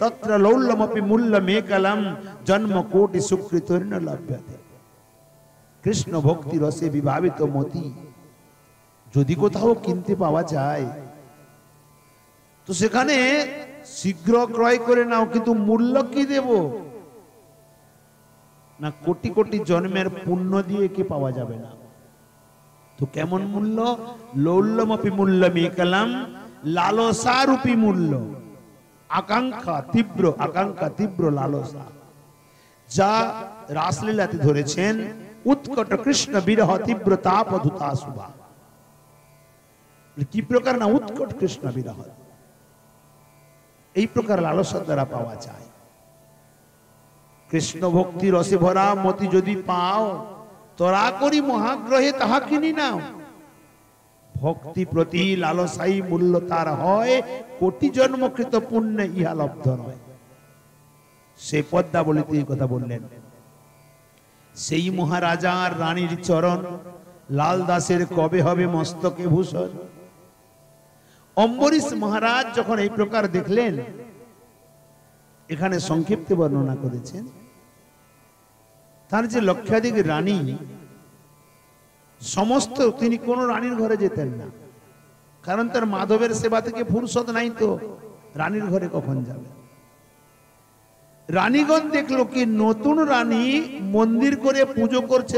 তত্র লৌল্যমপি মূল্যমেকলম জন্ম কোটি সুকৃতৈর্ন লভ্যতে। কৃষ্ণ ভক্তি রসে বিভাবিত মতি যদি কোথাও কিনতে পাওয়া যায়, তো সেখানে শীঘ্র ক্রয় করে নাও, কিন্তু মূল্য কি দেব না? কোটি কোটি জন্মের পুণ্য দিয়ে কি পাওয়া যাবে না? তো কেমন মূল্য? লৌল্যমপি মূল্যমি কালাম, লালসারূপী মূল্য। আকাঙ্ক্ষা তীব্র লালসা, যা রাসলীলাতে ধরেছেন। উৎকট কৃষ্ণ বিরহ তীব্র তাপ ধুতা শুভা। কি প্রকার না উৎকট কৃষ্ণ বিরহ, এই প্রকার লালসার দ্বারা পাওয়া যায়। কৃষ্ণ ভক্তি রসে ভরা মতি যদি পাও, তরা করি মহাগ্রহে তাহা কিনি নাও। ভক্তি প্রতি লালসাই মূল্য তার হয়, কোটি জন্মকৃত পুণ্যে ইহা লব্ধ নয়। সে পদ্মাবলীতে এই কথা বললেন। সেই মহারাজার রানীর চরণ, লাল দাসের কবে হবে মস্তকে ভূষণ। অম্বরীশ মহারাজ যখন এই প্রকার দেখলেন, এখানে সংক্ষিপ্তে বর্ণনা করেছেন, তার যে লক্ষাধিক রানী, সমস্ত তিনি কোন রানীর ঘরে যেতেন না, কারণ তার মাধবের সেবা থেকে ফুরসত নাই, তো রানীর ঘরে কখন যাবে? রানীগণ দেখলো কি নতুন রানী মন্দির করে পুজো করছে,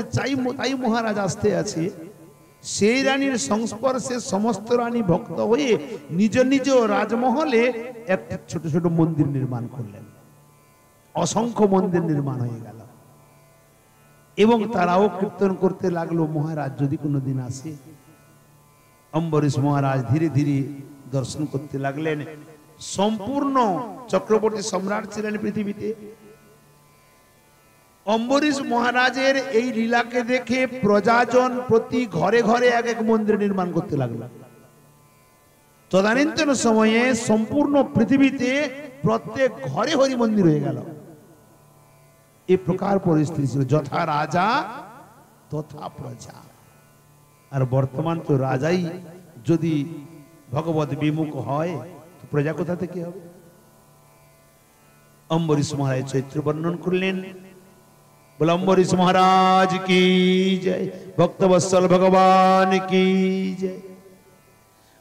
তাই মহারাজ আসতে আছে। সেই রানীর সংস্পর্শে সমস্ত রানী ভক্ত হয়ে নিজ নিজ রাজমহলে একটা ছোট ছোট মন্দির নির্মাণ করলেন। অসংখ্য মন্দির নির্মাণ হয়ে গেল এবং তারাও কীর্তন করতে লাগলো, মহারাজ যদি কোনোদিন আসে। অম্বরীশ মহারাজ ধীরে ধীরে দর্শন করতে লাগলেন। সম্পূর্ণ চক্রবর্তী সম্রাট ছিলেন পৃথিবীতে। অম্বরীশ মহারাজের এই লীলাকে দেখে প্রজাজন প্রতি ঘরে ঘরে এক এক মন্দির নির্মাণ করতে লাগলো। তদানীন্তন সময়ে সম্পূর্ণ পৃথিবীতে প্রত্যেক ঘরে হরি মন্দির হয়ে গেল। এই প্রকার পরিস্থিতি ছিল, যথা রাজা তথা প্রজা। আর বর্তমান তো রাজাই যদি ভগবত বিমুখ হয়, তো প্রজা কোথা থেকে হবে? অম্বরীশ মহারাজ চৈত্র বর্ণন করলেন। বলে অম্বরীশ মহারাজ কি জয়, ভক্তবৎসল ভগবান কি জয়।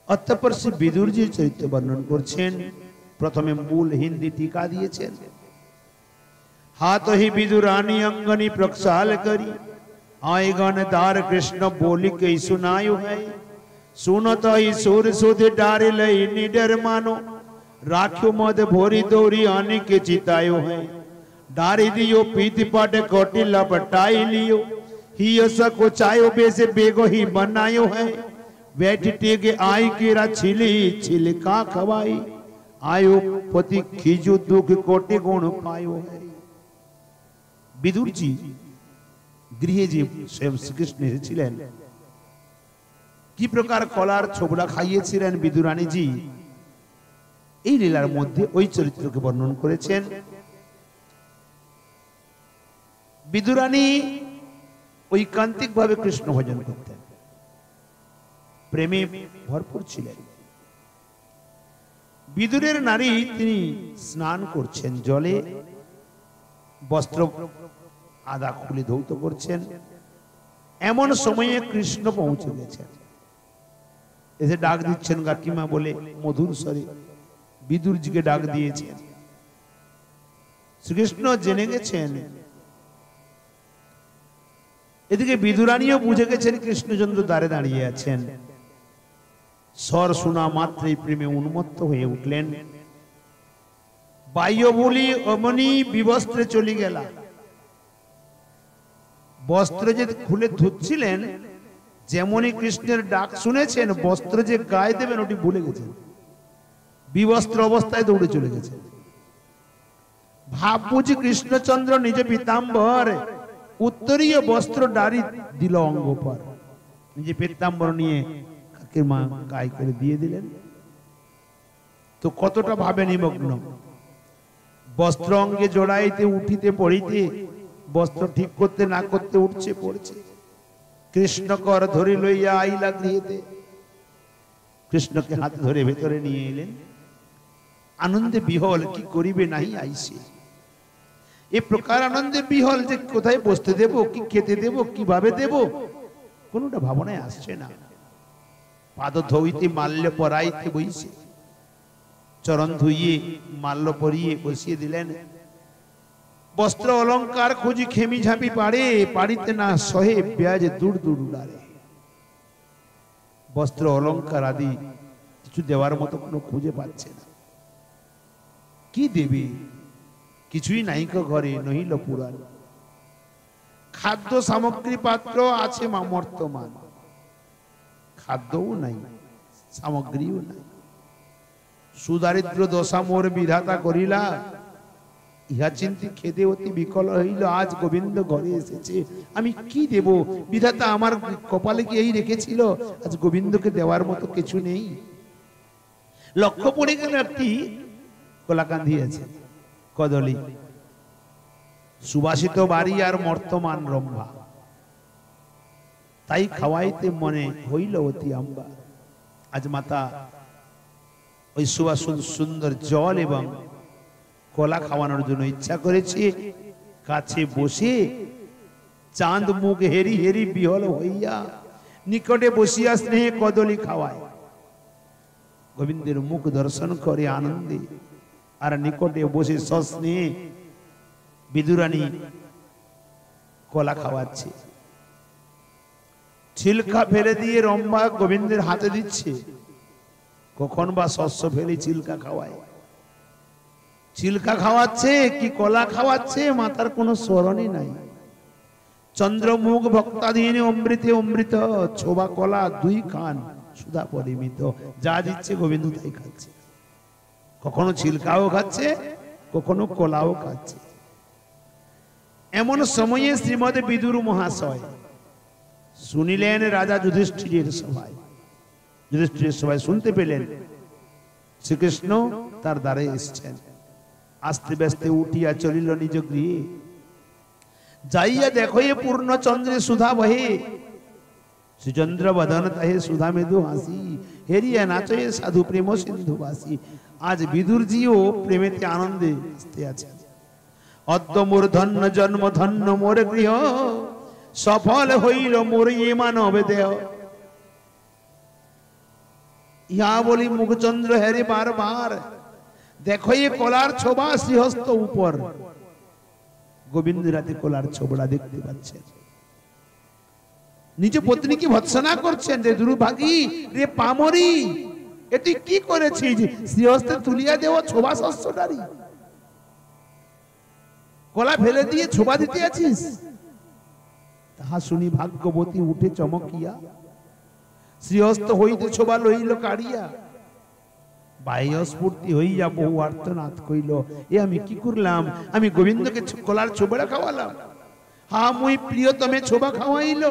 অতঃপর শ্রী বিদুরজি চরিত্র বর্ণন করছেন। প্রথমে মূল হিন্দি টিকা দিয়েছেন। हाथ ही विदुरानी अंगनी प्रक्षाल करी, आय गण दार कृष्ण बोली कई सुनायो है। सुनत ही सुर सुध डारे लई निडर मानो, राख्यो मद भोरी दौरी आने के चितायो है। डारी दियो पीत पाट कोटि लपटाई लियो, ही सको चायो बेसे बेगो ही बनायो है। बैठ टेगे आई केरा छिली छिलका खवाई, आयो पति खीजु दुख कोटि गुण पायो है। বিদুরজি গৃহে যে স্বয়ং শ্রীকৃষ্ণ এসেছিলেন, কি প্রকার কলার ছোবড়া খাইয়েছিলেন বিদুরানীজি, এই লীলার মধ্যে ওই চরিত্রকে বর্ণন করেছেন। বিদুরানী ঐকান্তিক ভাবে কৃষ্ণ ভজন করতেন, প্রেমে ভরপুর ছিলেন। বিদুরের নারী তিনি স্নান করছেন জলে, বস্ত্র আদা খুলে ধৌত করছেন। এমন সময়ে কৃষ্ণ পৌঁছে গেছেন, এসে ডাক দিচ্ছেন কাকিমা বলে মধুর স্বরে বিদুরজিকে ডাক দিয়েছেন। শ্রীকৃষ্ণ জেনে গেছেন, এদিকে বিদুরানীও বুঝে গেছেন কৃষ্ণচন্দ্র দ্বারে দাঁড়িয়ে আছেন। স্বর শোনা মাত্রই প্রেমে উন্মত্ত হয়ে উঠলেন। বাহ্য বলি অমনি বিবস্ত্রে চলে গেল। বস্ত্র যে খুলে ধুচ্ছিলেন, যেমনই কৃষ্ণের ডাক শুনেছেন, বস্ত্র যে গায়ে দেবেন ওটি ভুলে গেছেন, বিবস্ত্র অবস্থায় দৌড়ে চলে গেছেন। ভাব বুঝি কৃষ্ণচন্দ্র নিজ পীতাম্বর উত্তরীয় বস্ত্র ডারি দিল অঙ্গ পর। নিজে পীতাম্বর নিয়ে কাকিমা গায়ে করে দিয়ে দিলেন। তো কতটা ভাবে নিমগ্ন, বস্ত্র অঙ্গে জড়াইতে উঠিতে পড়িতে, বস্ত্র ঠিক করতে না করতে উঠছে পড়ছে। কৃষ্ণ কর ধরে লইয়া আইলা গৃহেতে। কৃষ্ণকে হাতে ধরে ভেতরে নিয়ে এলেন। আনন্দে বিহল, কি করিবে নাহি আইসে। এ প্রকার আনন্দে বিহল যে কোথায় বসতে দেব, কি খেতে দেব, কিভাবে দেব, কোনটা ভাবনায় আসছে না। পাদ ধইতে মাল্য পরাইতে বইছে, চরণ ধুইয়ে মাল্য পরিয়ে বসিয়ে দিলেন। বস্ত্র অলঙ্কার খুঁজি খেমি ঝাঁপি পাড়ে, পাড়িতে না সহে ব্যাজ দূর দূর উড়ারে। বস্ত্র অলঙ্কার আদি কিছু দেওয়ার মতো কোনো খুঁজে পাচ্ছে না। কি দেবে? কিছুই নাই ঘরে, নহিল পুরাণ। খাদ্য সামগ্রী পাত্র আছে মর্তমান, খাদ্যও নাই, সামগ্রীও নাই। সুদারিদ্র দশা মোর বিধাতা করিলা, ইহা চিন্তি খেদে অতি বিকল হইল। আজ গোবিন্দ ঘরে এসেছে, আমি কি দেব? বিধাতা আমার কপালে কি এই রেখেছিল? আজ গোবিন্দকে দেওয়ার মতো কিছু নেই। লক্ষ্য পড়ে গেল একটি কলাকান্ধি আছে, কদলী, সুবাসিত বাড়ি আর মর্তমান রম্ভা, তাই খাওয়াইতে মনে হইল অতি আম্বা। আজ মাতা ওই সুবাসন সুন্দর জল এবং কলা খাওয়ানোর জন্য ইচ্ছা করেছে। কাছে বসে চাঁদ মুখ হেরি হেরি বিহল হইয়া নিকটে বসিয়া স্নেহে কদলী খাওয়ায়। গোবিন্দের মুখ দর্শন করে আনন্দে আর নিকটে বসে সস্নেহে বিদুরানী কলা খাওয়াচ্ছে। ছিলকা ফেলে দিয়ে রম্ভা গোবিন্দের হাতে দিচ্ছে। কখন বা শস্য ফেলে ছিলকা খাওয়ায়। ছিলকা খাওয়াচ্ছে কি কলা খাওয়াচ্ছে মাতার কোনো স্মরণই নাই। চন্দ্রমুখ ভক্তাধীন অমৃতে অমৃত, ছোবা কলা দুই খান সুধা পরিমিত। যা দিচ্ছে গোবিন্দ তাই খাচ্ছে। কখনো ছিলকাও খাচ্ছে, কখনো কলাও খাচ্ছে। এমন সময়ে শ্রীমদ বিদুর মহাশয় শুনিলেন রাজা যুধিষ্ঠিরের সভায়। যুধিষ্ঠিরের সভায় শুনতে পেলেন শ্রীকৃষ্ণ তার দ্বারে এসছেন। আস্তে ব্যস্তে উঠিয়া চলিল নিজ গৃহে। যাইয়া দেখো এ পূর্ণ চন্দ্রে সুধা বহে, সুচন্দ্র বদন তাহে সুধা মেধু হাসি। হেরিয়া নাচে সাধু প্রেম সিন্ধু বাসী। আজ বিদুরজিও প্রেমেতে আনন্দে আসতে আছেন। অদ্য মোর ধন্য জন্ম, ধন্য মোর গৃহ, সফল হইল মোর এ মানব দেহ। ইহা বলি মুখচন্দ্র হেরে বারবার, দেখো এ কলার ছোবা শ্রীহস্ত উপর। গোবিন্দ রাতে কলার ছোবড়া দেখতে পাচ্ছেন। নিজ পত্নীকে ভৎসনা করছেন, রে দুর্ভাগী, রে পামরি, এটি কি করেছিস? শ্রীহস্তে তুলিয়া দেও ছোবা শস্যটারি, কলা ফেলে দিয়ে ছোবা দিতে আছিস? তাহা শুনি ভাগ্যবতী উঠে চমকিয়া শ্রীহস্ত হইতে ছোবা লইল কাড়িয়া। বাহ্য স্ফূর্তি হইয়া বহু আর্তনাদ কইল, এ আমি কি করলাম? আমি গোবিন্দকে কলার ছোবড়া খাওয়ালাম। হা মুই প্রিয়তমে ছোবা খাওয়াইল।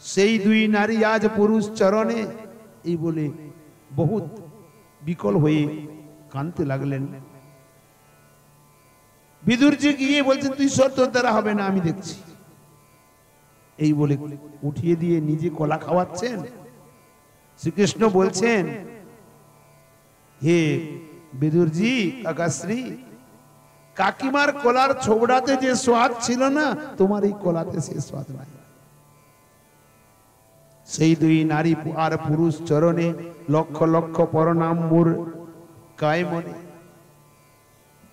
সেই দুই নারী আজ পুরুষ চরণে। এই বলে বহুত বিকল হয়ে কাঁদতে লাগলেন। বিদুরজি গিয়ে বলছেন, তুই সর, তোর দ্বারা হবে না, আমি দেখছি। এই বলে উঠিয়ে দিয়ে নিজে কলা খাওয়াচ্ছেন। শ্রীকৃষ্ণ বলছেন, হে বিদুরজি কাকাশ্রী, কাকিমার কলার ছোবড়াতে যে স্বাদ ছিল না, তোমার এই কলাতে সে স্বাদ নাই। সেই দুই নারী আর পুরুষ চরণে লক্ষ লক্ষ প্রণাম মোর কায় মনে।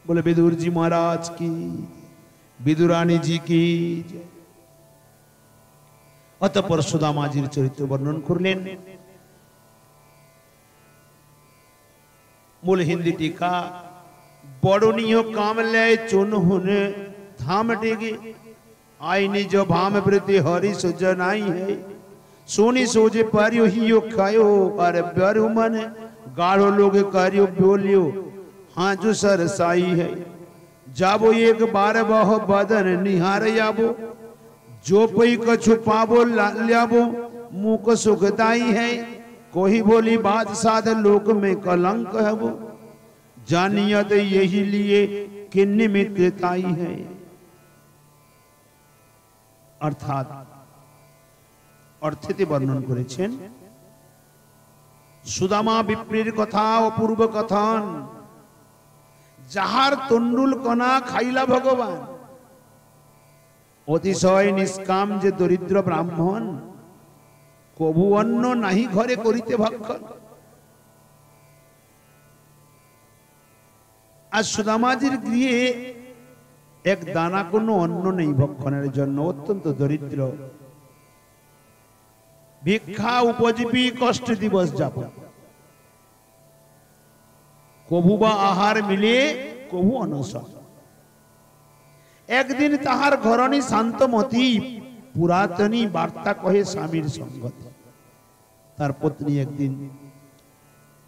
বলে বিদুরজি মহারাজ কি, বিদুরানী জি কি। অতঃপর সুদামাজির চরিত্র বর্ণন করলেন। मूल हिंदी टीका। बड़नियो काम ले चुन हुने धाम डेगे, आई निज भाम प्रति हरि सुजनाई है। सोनी सोजे पारियो हियो खायो, अरे ब्यारु मन गाढ़ो लोग कार्यो बोलियो, हाँ जो सरसाई है। जाबो एक बार बह बदन निहार याबो, जो पई कछु पाबो ल्याबो, मुख सुखदाई है। कोई बोली बात साध लोक में कलंक है वो, जानियत यही लिए कि निमित्तताई है। अर्थात अर्थेते वर्णन करेছেন सुदामा विप्रेर कथा अपूर्व कथन। যাহার তন্ডুল কণা খাইলা ভগবান, অতিশয় নিষ্কাম যে দরিদ্র ব্রাহ্মণ, কভু অন্ন নাহি ঘরে করিতে ভক্ষণ। আর সুদামাজির গৃহে এক দানা কোনো অন্ন নেই ভক্ষণের জন্য, অত্যন্ত দরিদ্র, ভিক্ষা উপজীবী কষ্ট দিবস যাপন, কভু বা আহার মিলে কভু অনশন। একদিন তাহার ঘরণী শান্তমতী পুরাতনী বার্তা কহে স্বামীর সঙ্গতি। তার পত্নী একদিন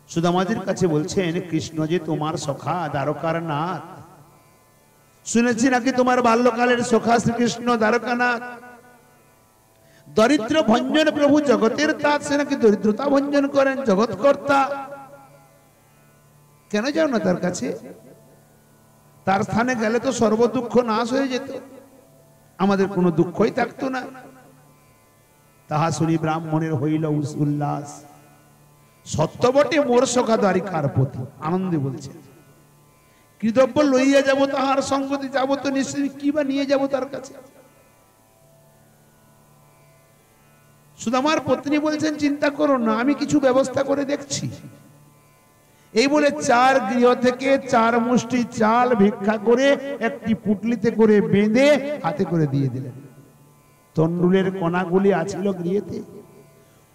সুদামাজির কাছে বলছেন, কৃষ্ণ যে তোমার সখা দ্বারকার নাথ, শুনেছি নাকি তোমার বাল্যকালের সখা শ্রীকৃষ্ণ দ্বারকানাথ, দরিদ্র ভঞ্জন প্রভু জগতের তাঁত, সে নাকি দরিদ্রতা ভঞ্জন করেন, জগৎ কর্তা। কেন যাও না তার কাছে? তার স্থানে গেলে তো সর্ব দুঃখ নাশ হয়ে যেত, আমাদের কোনো দুঃখই থাকতো না। তাহা শুনি ব্রাহ্মণের হইল উল্লাস, সত্য বটে মোর সখা দ্বারিকার পতি। আনন্দে বলছে, কৃতজ্ঞ লইয়া যাব তাহার সঙ্গতি, যাব তো নিশ্চয়ই, কি বা নিয়ে যাব তার কাছে। সুদামার পত্নী বলছেন, চিন্তা করো না, আমি কিছু ব্যবস্থা করে দেখছি। এই বলে 4 গৃহ থেকে 4 মুষ্টি চাল ভিক্ষা করে একটি পুটলিতে করে বেঁধে হাতে করে দিয়ে দিলেন। তন্ডুলের কণাগুলি আছিল গৃহেতে,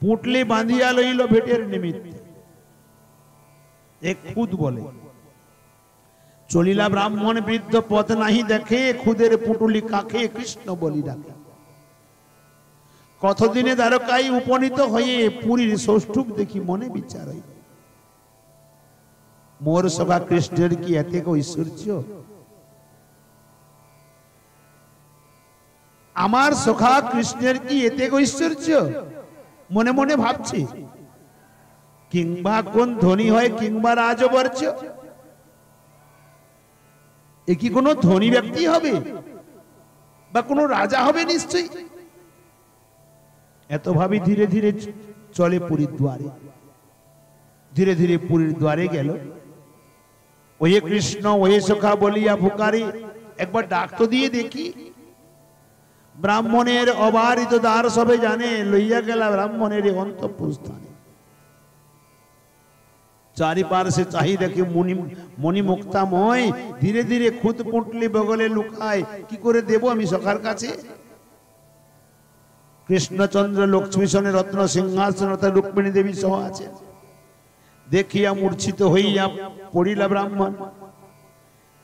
পুটলি বাঁধিয়া লইল ভেটের নিমিত্তে। এক খুদ বলে, চলিলা ব্রাহ্মণ বৃদ্ধ পথ নাহি দেখে, খুদের পুটুলি কাকে কৃষ্ণ বলি ডাকে। কতদিনে দ্বারকায় উপনীত হয়ে পুরীর সৌষ্ঠুক দেখি মনে বিচার হই। মোর সভা কৃষ্ণের কি এতে ঐশ্বর্য? আমার সখা কৃষ্ণের কি এতে ঐশ্বর্য? মনে মনে ভাবছি, কিংবা কোন ধনী হয় কিংবা রাজবর্জ্য, এ কি কোনো ধনী ব্যক্তি হবে বা কোনো রাজা হবে? নিশ্চয়ই। এত ভাবি ধীরে ধীরে চলে পুরীর দ্বারে। ধীরে ধীরে পুরীর দ্বারে গেল। ওয়ে কৃষ্ণ ওয়ে সখা বলিয়া ফুকারি, একবার ডাক তো দিয়ে দেখি। ব্রাহ্মণের অবারিত দ্বার সবে জানে, লইয়া গেলা ব্রাহ্মণের অন্তঃপুর স্থানে। চারিপার্শ্বে চাহি দেখে মণিমুক্তাময়, ধীরে ধীরে খুদ পুটলি বগলে লুকায়, কি করে দেব আমি সখার কাছে? কৃষ্ণচন্দ্র লক্ষ্মীশনে রত্ন সিংহাসন রুক্মিণী দেবী সহ আছে। দেখিয়া মূর্ছিত হইয়া পড়িলা ব্রাহ্মণ,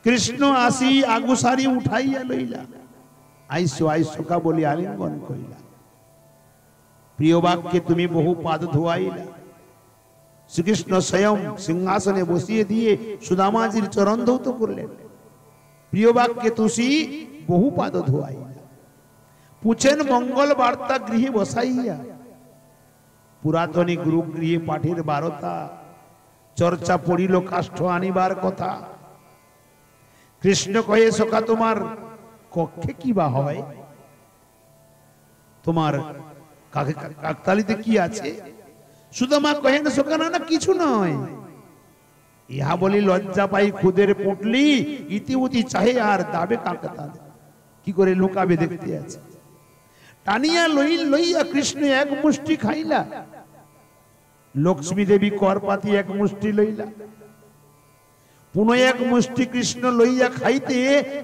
কৃষ্ণ আসি আগুসারি উঠাইয়া লইলা, আইসো আইসো কা বলি আলিঙ্গন কইলা। প্রিয় বাক্যে তুমি বহু পাদ ধোয়াইলা। শ্রীকৃষ্ণ স্বয়ং সিংহাসনে বসিয়ে দিয়ে সুদামাজির চরণ ধৌত করলেন। প্রিয় বাক্যে তুষি বহু পাদ ধোয়াইলা। পুছেন মঙ্গল বার্তা গৃহে বসাইয়া, পুরাতনী গুরু গৃহে পাঠের বারতা, চর্চা পড়িল কাষ্ঠ আনিবার কথা। কৃষ্ণ কয়ে সখা তোমার কক্ষে কি বা হয়? তোমার কাকতালিতে কি আছে? সুদামা কহেন সখা না কিছু নয়। ইহা বলি লজ্জা পাই খুদের পুটলি, ইতিউতি চাহে আর দাবে কাকতালে। কি করে লুকাবে দেখতে আছে। টানিয়া লইয়া কৃষ্ণ এক মুষ্টি খাইলা, লক্ষ্মী দেবী করপাতি এক মুষ্টি লইলা। পুনঃ এক মুষ্টি কৃষ্ণ লইয়া খাইতে,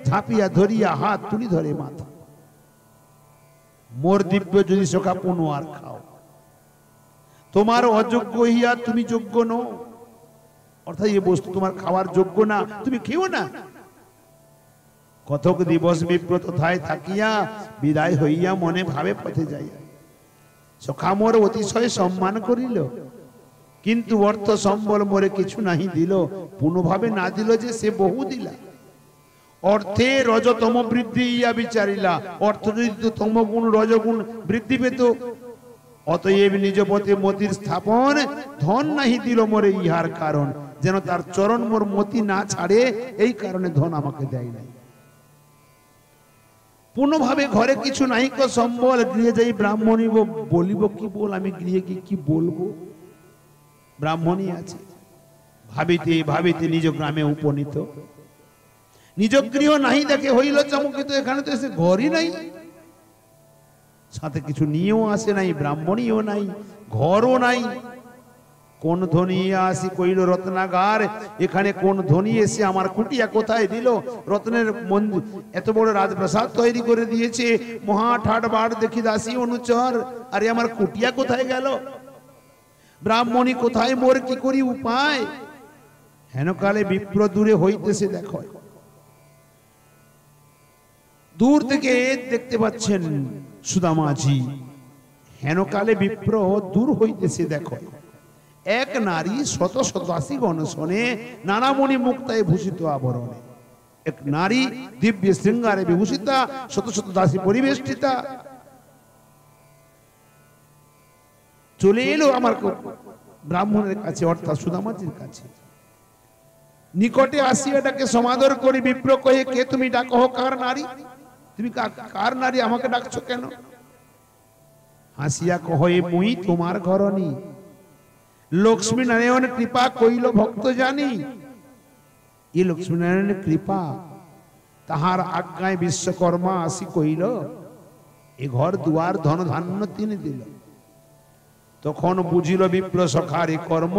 ঝাঁপিয়া ধরিয়া হাত তুলি ধরে মাথা। মোর দিব্য যদি সখা পুনঃ আর খাও, তোমার অযোগ্য হইয়া তুমি যোগ্য নও। অর্থাৎ এই বস্তু তোমার খাওয়ার যোগ্য না, তুমি খেও না। কতক দিবস বিব্রত থায় থাকিয়া, বিদায় হইয়া মনে ভাবে পথে যাইয়া। সখা মোর অতিশয় সম্মান করিল, কিন্তু অর্থ সম্বল মোরে কিছু নাহি দিল। পুনঃভাবে না দিল যে সে বহু দিলা। অর্থে রজতম বৃদ্ধি ইয়া বিচারিলা। অর্থ যদি তমগুণ রজগুণ বৃদ্ধি পেত, অতএব নিজ পথে মতির স্থাপন। ধন নাহি দিল মোরে ইহার কারণ, যেন তার চরণ মোর মতি না ছাড়ে, এই কারণে ধন আমাকে দেয় নাই। পুনঃভাবে ঘরে কিছু নাই কো সম্বল, গৃহে যাই ব্রাহ্মণী বলিব কি বল, আমি গৃহে কি বলবো? ব্রাহ্মণী আছে। ভাবিতে ভাবিতে নিজ গ্রামে উপনীত। নিজ গৃহ নাহি দেখে হইল চমকিত। এখানে তো এসে ঘরই নাই, সাথে কিছু নিয়েও আসে নাই, ব্রাহ্মণীও নাই, ঘরও নাই। কোন ধনী আসি কইল রত্নাগার, এখানে কোন ধনী এসে আমার কুটিয়া কোথায় দিল? রত্নের মন্দির, এত বড় রাজপ্রাসাদ তৈরি করে দিয়েছে, মহা ঠাট বাট দেখি দাসী অনুচর, আরে আমার কুটিয়া কোথায় গেল? ব্রাহ্মণী কোথায়, মোর কি করি উপায়? হেনকালে বিপ্র দূরে হইতেছে, দেখো দূর থেকে দেখতে পাচ্ছেন সুদামাজি, হেনকালে বিপ্র দূর হইতেছে, দেখো এক নারী শত শত দাসী গণশনে নানামণি মুক্তায় ভূষিত আবরণে, এক নারী দিব্য শৃঙ্গারে বিভূষিতা, শত শত দাসী পরিবেষ্টিতা চলে এলো আমার ব্রাহ্মণের কাছে, অর্থাৎ সুদামাজির কাছে। নিকটে আসিয়া ডাকে সমাদর করি, বিপ্র কহে কে তুমি, ডাকো কার নারী? তুমি কার নারী, আমাকে ডাকছো কেন? হাসিয়া কহে মুই তোমার ঘরণী, লক্ষ্মী নারায়ণ কৃপা কইল ভক্ত জানি। এ লক্ষ্মী নারায়ণের কৃপা, তাহার আজ্ঞায় বিশ্বকর্মা আসি কইল, এ ঘর দুয়ার ধন ধান্য তিনি দিল। তখন বুঝিল বিপ্র সখার এ কর্ম,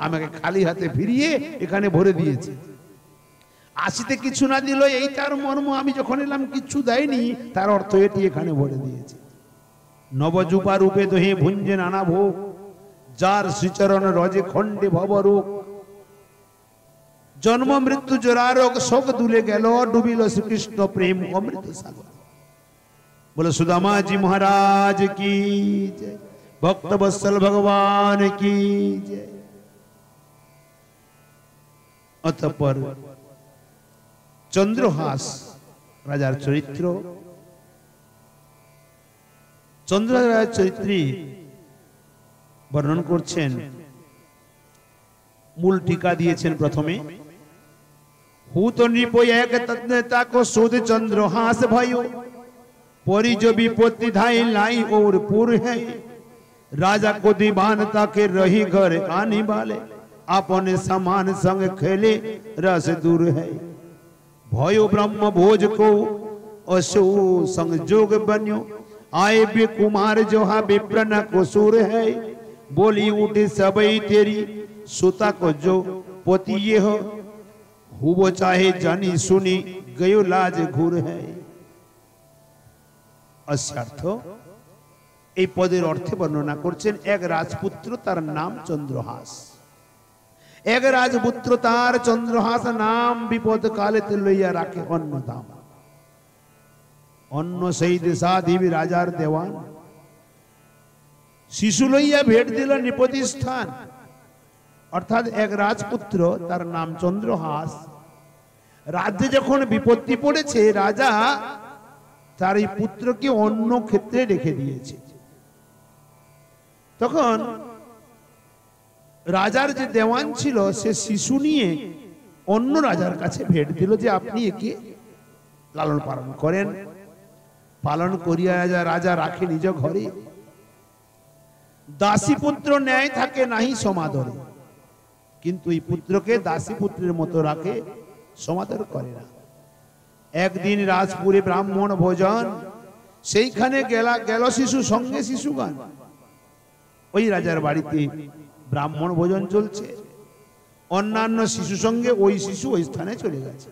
আমাকে খালি হাতে ফিরিয়ে এখানে ভরে দিয়েছে। আসিতে কিছু না দিল, এই তার মর্ম। আমি যখন এলাম কিছু দেয়নি, তার অর্থ এটি এখানে ভরে দিয়েছে। নবযুপা রূপে দহে ভুঞ্জে নানা ভোগ, যার শ্রীচরণ রজে খণ্ডে ভবরোগ। জন্ম মৃত্যু জরারোগ শোক দুলে গেল, ডুবিল শ্রীকৃষ্ণ প্রেম অমৃত সাগর। বলে সুদামাজি মহারাজ কি জয়, ভক্ত বৎসল ভগবান কি জয়। অতঃপর চন্দ্রহাস রাজার চরিত্র, চন্দ্রহাস চরিত্রী বর্ণন করছেন। মূল টিকা দিয়েছেন প্রথমে, হুত নৃপ এক তাকো সুদ চন্দ্রহাস भयो, পরিজ বিপত্তি ধাই লাই और पुर है, राजा को दीवान ताके रही घर आने वाले, अपने समान संग खेले रस दूर है। भयो ब्रह्म भोज को असो संजोग बन्यो, आए भी कुमार जो हा विप्रन को सुर है। बोली उठे सबई तेरी सुता को जो पोती ये हो, हुबो चाहे जानी सुनी गयो लाज घूर है। अस्यार्थ এই পদের অর্থে বর্ণনা করছেন, এক রাজপুত্র তার নাম চন্দ্রহাস, এক রাজপুত্র তার চন্দ্রহাস নাম, বিপদ কালেতে লইয়া রাখে অন্ন দাম। অন্য সেই দেশাধিপি রাজার দেওয়ান, শিশু লইয়া ভেট দিল নিপতি স্থান। অর্থাৎ এক রাজপুত্র তার নাম চন্দ্রহাস, রাজ্যে যখন বিপত্তি পড়েছে, রাজা তার এই পুত্রকে অন্য ক্ষেত্রে রেখে দিয়েছে। তখন রাজার যে দেওয়ান ছিল, সে শিশু নিয়ে অন্য রাজার কাছে ভেট দিল যে আপনি একে লালন পালন করেন। পালন করিয়া রাজা রাখে নিজ ঘরে, দাসী পুত্র ন্যায় থাকে নাহি সমাদরে। কিন্তু এই পুত্রকে দাসী পুত্রের মতো রাখে, সমাদর করে না। একদিন রাজপুরে ব্রাহ্মণ ভোজন, সেইখানে গেল শিশু সঙ্গে শিশুগান। ওই রাজার বাড়িতে ব্রাহ্মণ ভোজন চলছে, অন্যান্য শিশু সঙ্গে ওই শিশু ওই স্থানে চলে গেছে।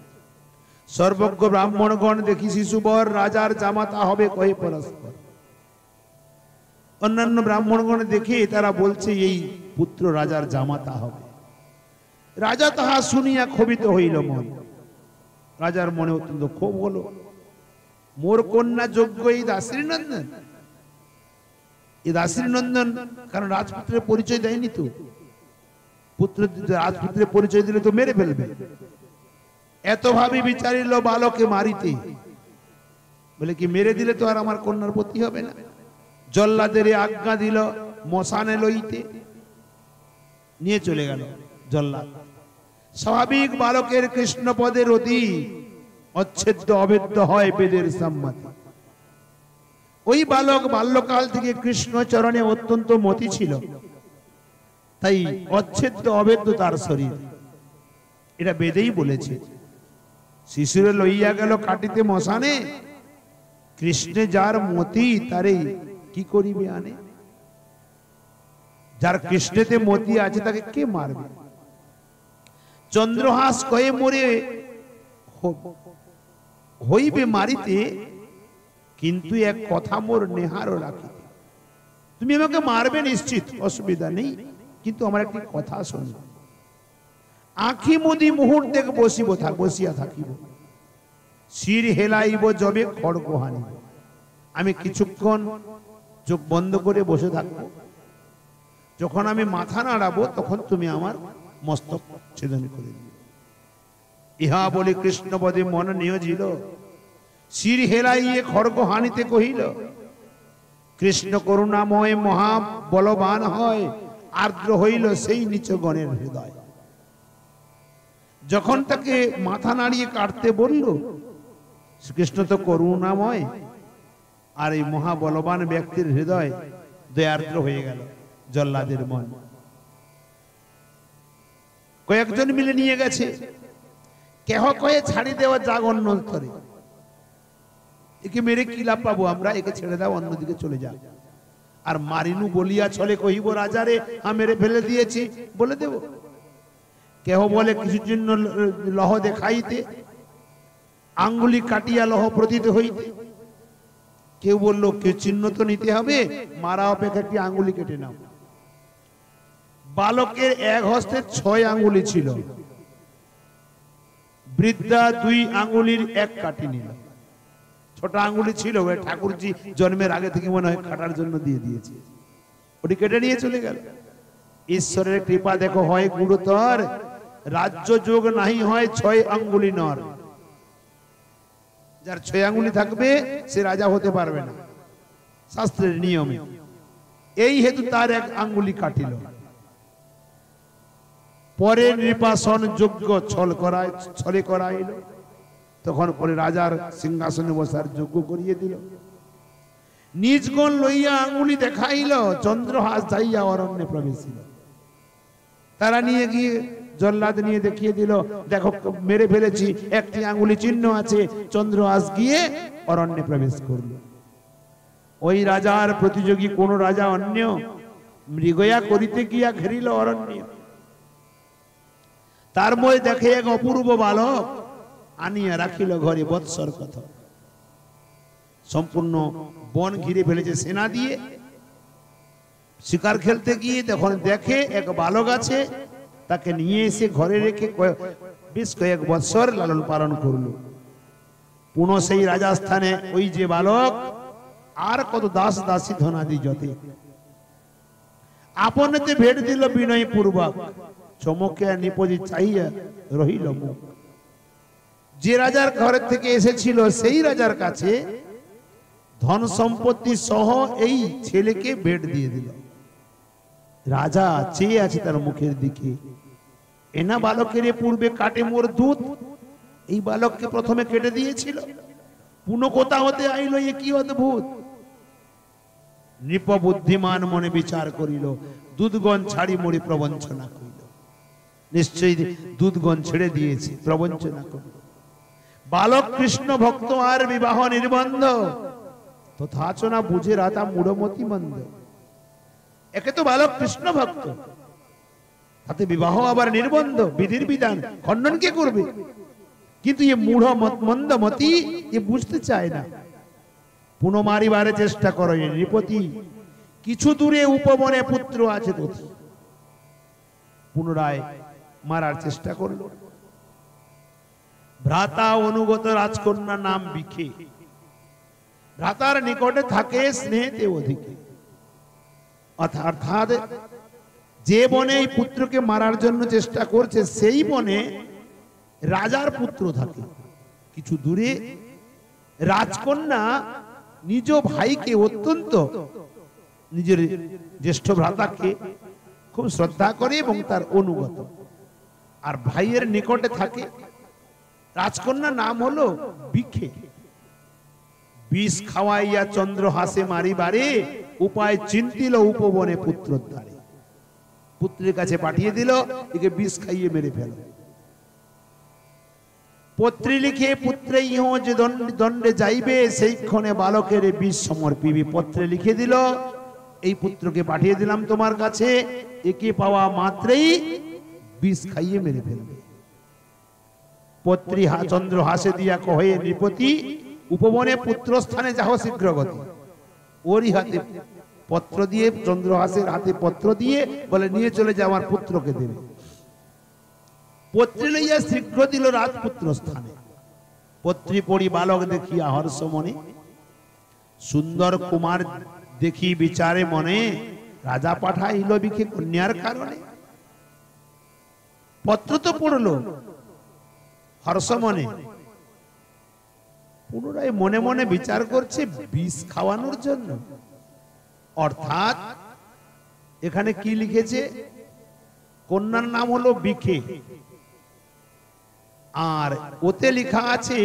সর্বজ্ঞ ব্রাহ্মণগণ দেখি শিশু বর, রাজার জামাতা হবে কয়ে পরস্পর। অন্যান্য ব্রাহ্মণগণ দেখে তারা বলছে এই পুত্র রাজার জামাতা হবে। রাজা তাহা শুনিয়া ক্ষোভিত হইল মন। রাজার মনে অত্যন্ত ক্ষোভ হলো, মোর কন্যা যোগ্য এই দাসীর নন্দন। এই দাসীর নন্দন, কারণ রাজপুত্রের পরিচয় দেয়নি তো, পুত্র রাজপুত্রের পরিচয় দিলে তো মেরে ফেলবে। এত ভাবে বিচারিল বালকে মারিতে, বলে কি মেরে দিলে তো আর আমার কন্যার পতি হবে না। জল্লাদের আজ্ঞা দিল মশানে লইতে, নিয়ে চলে গেল জল্লাদ। স্বাভাবিক বালকের কৃষ্ণ পদের অতি অচ্ছেদ্য অভেদ্য হয় বেদের সম্মতি। ওই বালক বাল্যকাল থেকে কৃষ্ণ চরণে অত্যন্ত মতি ছিল, তাই অচ্ছেদ্য অভেদ্য তার শরীর, এটা বেদেই বলেছে। শিশুরে লইয়া গেল কাটিতে মশানে, কৃষ্ণে যার মতি তারে কি করিবে আনে। যার কৃষ্ণেতে মতি আছে তাকে কে মারবে? চন্দ্রহাস কয়ে মরে হইবে মারিতে, কিন্তু এক কথা মোর নেহারও রাখিতে। তুমি আমাকে মারবে নিশ্চিত, অসুবিধা নেই, কিন্তু আমার একটি কথা শোনো। আঁখি মুদি মুহূর্তে বসিয়া থাকিব, শির হেলাইব যবে খড়গ হানিব। আমি কিছুক্ষণ চোখ বন্ধ করে বসে থাকবো, যখন আমি মাথা নাড়াবো তখন তুমি আমার মস্তক ছেদন করে দিবে। ইহা বলে কৃষ্ণপদে মন নিয়োজিল, শির হেলাইয়ে খড়গ হানিতে কহিল, কৃষ্ণ করুণাময় মহা বলবান হয়, আর্দ্র হইল সেই নিচ গণের হৃদয়। যখন তাকে মাথা নাড়িয়ে কাটতে বলল, শ্রীকৃষ্ণ তো করুণাময়, আর এই মহাবলবান ব্যক্তির হৃদয় দয়ার্দ্র হয়ে গেল। জল্লাদের মন কয়েকজন মিলে নিয়ে গেছে, কেহ কয়ে ছাড়ি দেওয়া যাক অন্য স্তরে, একে মেরে কি লাভ পাবো আমরা, একে ছেড়ে দাও, অন্যদিকে চলে যাও। আর মারিনু বলিয়া ছলে কহিব রাজারে, মেরে ফেলে দিয়েছি বলে দেব। কেহ বলে কিছুর জন্য লহ দেখাইতে, আঙ্গুলি কাটিয়া লহ প্রতীত হইতে। কেউ বললো কেউ চিহ্ন তো নিতে হবে, মারা অপেক্ষা একটি আঙ্গুলি কেটে নাও। বালকের এক হস্তে 6 আঙ্গুলি ছিল, বৃদ্ধা 2 আঙ্গুলির এক কাটি নিল। ছোট আঙ্গুলি ছিল, ঠাকুরজি জন্মের আগে থেকে মনে হয় কাটার জন্য দিয়ে দিয়েছে, ওটি কেটে নিয়ে চলে গেল। ঈশ্বরের কৃপা দেখো হয় গুরুতর, রাজ্য যোগ নাহি হয় 6 আঙ্গুলি নর। যার 6 আঙ্গুলি থাকবে সে রাজা হতে পারবে না শাস্ত্রের নিয়মে। এই হেতু তার 1 আঙ্গুলি কাটিল। পরে নির্বাসন যোগ্য ছলে করাইল, তখন পরে রাজার সিংহাসনে বসার যোগ্য করিয়ে দিল। নিজগণ লইয়া আঙ্গুলি দেখাইল, চন্দ্রহাস যাইয়া অরণ্যে প্রবেশিল। তারা নিয়ে গিয়ে জল্লাদ নিয়ে দেখিয়ে দিল, দেখো মেরে ফেলেছি, একটি আঙ্গুলি চিহ্ন আছে। চন্দ্রহাস গিয়ে অরণ্যে প্রবেশ করল। ওই রাজার প্রতিযোগী কোন রাজা অন্য মৃগয়া করিতে গিয়া ঘেরিল অরণ্য। তার মধ্যে দেখে এক অপূর্ব বালক, আনিয়া রাখিল ঘরে বৎসর কথা। সম্পূর্ণ বন ঘিরে ফেলেছে সেনা দিয়ে। শিকার খেলতে গিয়ে তখন দেখে এক বালক আছে, তাকে নিয়ে এসে ঘরে রেখে বেশ কয়েক বৎসর লালন পালন করল। পুনঃ সেই রাজস্থানে ওই যে বালক আর কত দাস দাসী ধনাদি যতে আপনতে ভেট দিল বিনয় পূর্বক, চমকে নিপজি চাইয়া রহিল মুখ। যে রাজার ঘরের থেকে এসেছিল সেই রাজার কাছে ধন সম্পত্তি সহ এই ছেলেকে ভেট দিয়ে দিল। রাজা চেয়ে আছে তার মুখের দিকে। এনা বালকের পূর্বে কাটে মোর দুধ, এই বালককে প্রথমে কেটে দিয়েছিল, পুনঃ কোথা হতে আইল, এ কি অদ্ভুত। নৃপ বুদ্ধিমান মনে বিচার করিল, দুধগণ ছাড়ি মরি প্রবঞ্চনা করিল। নিশ্চয়ই দুধগণ ছেড়ে দিয়েছে, প্রবঞ্চনা করিল। বালক কৃষ্ণ ভক্ত আর বিবাহ নির্বন্ধ, তথাচ না বুঝে রাতা মূঢ়মতি মন্দ। একে তো বালক কৃষ্ণ ভক্ত, তাতে বিবাহ আবার নির্বন্ধ, বিধির বিধান খণ্ডন কে করবে? কিন্তু এ মূঢ় মন্দমতি এ বুঝতে চায় না। পুনঃ মারিবারে চেষ্টা করো নৃপতি, কিছু দূরে উপবনে পুত্র আছে তথি। পুনরায় মারার চেষ্টা করল। ভ্রাতা অনুগত রাজকন্যা নাম বিখে, ভ্রাতার নিকটে থাকে স্নেহেতে অধিকে। অর্থাৎ যে বনে এই পুত্রকে মারার জন্য চেষ্টা করছে সেই বনে রাজার পুত্র থাকে। কিছু দূরে রাজকন্যা নিজ ভাইকে অত্যন্ত, নিজের জ্যেষ্ঠ ভ্রাতাকে খুব শ্রদ্ধা করে এবং তার অনুগত, আর ভাইয়ের নিকটে থাকে। রাজকন্যা নাম হলো বিখে। বিষ খাওয়াইয়া চন্দ্রহাসে মারিবারে, উপায় চিন্তিল উপবনে পুত্রোদ্ধারে। পুত্রের কাছে পাঠিয়ে দিল, একে বিষ খাইয়ে মেরে ফেল। পত্রী লিখে পুত্রে ইহ যে দণ্ডে যাইবে, সেই ক্ষণে বালকের বিষ সমর্পিবে। পত্রে লিখে দিল, এই পুত্রকে পাঠিয়ে দিলাম তোমার কাছে, একে পাওয়া মাত্রই বিষ খাইয়ে মেরে ফেলবে। পত্রী চন্দ্র হাসে দিয়া কহে নৃপতি, উপবনে পুত্র স্থানে যাও শীঘ্র গতি। ওরই হাতে পত্র দিয়ে, চন্দ্রহাসের হাতে পত্র দিয়ে বলে নিয়ে চলে যা, আমার পুত্রকে দেবে। পত্রী লইয়া শীঘ্র দিল রাজপুত্র স্থানে। পত্রী পড়ি বালক দেখিয়া হর্ষ মনে, সুন্দর কুমার দেখি বিচারে মনে, রাজা পাঠাইল বিখে কন্যার কারণে। পত্র তো পড়লো হর্ষ মনে, পুনরায় মনে মনে বিচার করছে বিষ খাওয়ানোর জন্য। অর্থাৎ এখানে কি লিখেছে, কন্যার নাম হলো বিখে, আর ওতে লেখা আছে